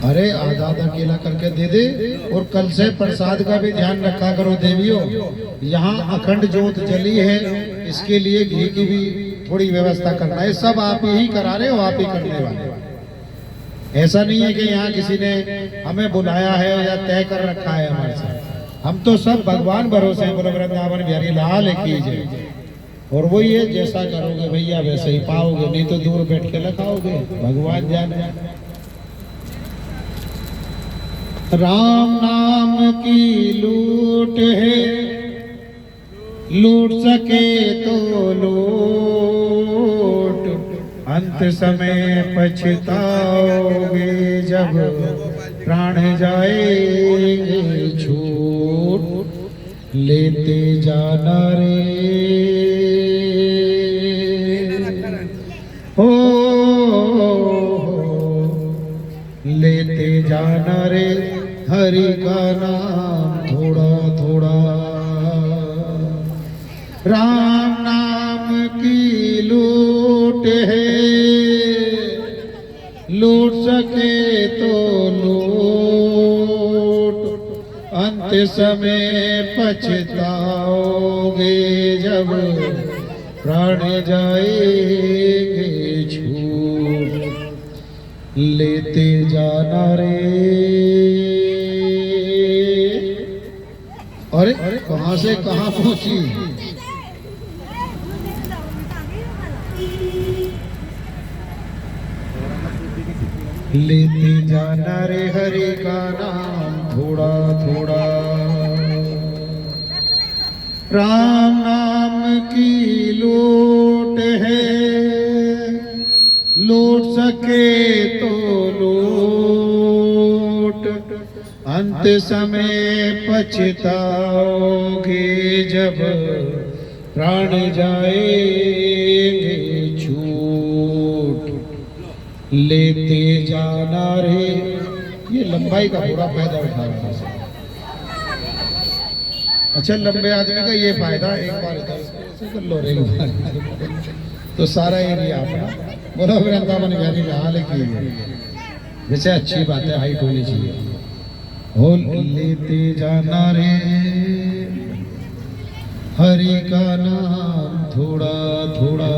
A: अरे आधा आधा केला करके दे दे। और कल से प्रसाद का भी ध्यान रखा करो देवियों, यहाँ अखंड ज्योत जली है, इसके लिए घी की भी थोड़ी व्यवस्था करना है। सब आप ही करा रहे हो, आप ही करने वाले। ऐसा नहीं है कि यहाँ किसी ने हमें बुलाया है या तय कर रखा है हमारे साथ। हम तो सब भगवान भरोसे हैं। बोलो वृंदावन बिहारी लाल की जय। और वही है, जैसा करोगे भैया वैसे ही पाओगे, नहीं तो दूर बैठ के लगाओगे। भगवान जाने। राम नाम की लूट है, लूट सके तो लूट, अंत समय पछताओगे जब प्राण जाएंगे छूट। लेते जाना रे हो, लेते जाना रे हरि का नाम थोड़ा थोड़ा। राम नाम की लूट है, लूट सके तो लूट, अंत समय पछताओगे जब प्राण जाएंगे छूट। लेते जाना रे। अरे कहां से कहां पहुंची। लेते जाना रे हरि का नाम थोड़ा थोड़ा। राम नाम की लूट है, लूट सके तो लूट, अंत समय पछताओगे जब प्राण जाएंगे छूट। लेते जाना रे। ये लंबाई का पूरा फायदा उठा रहा है। अच्छा, लंबे आदमी का ये फायदा, एक बार इधर कर लो रे तो सारा एरिया अपना। बोलो वृंदावन बिहारी लाल की। वैसे अच्छी बात है, हाइट होनी चाहिए। हो लेते जाना रे हरि का नाम थोड़ा थोड़ा।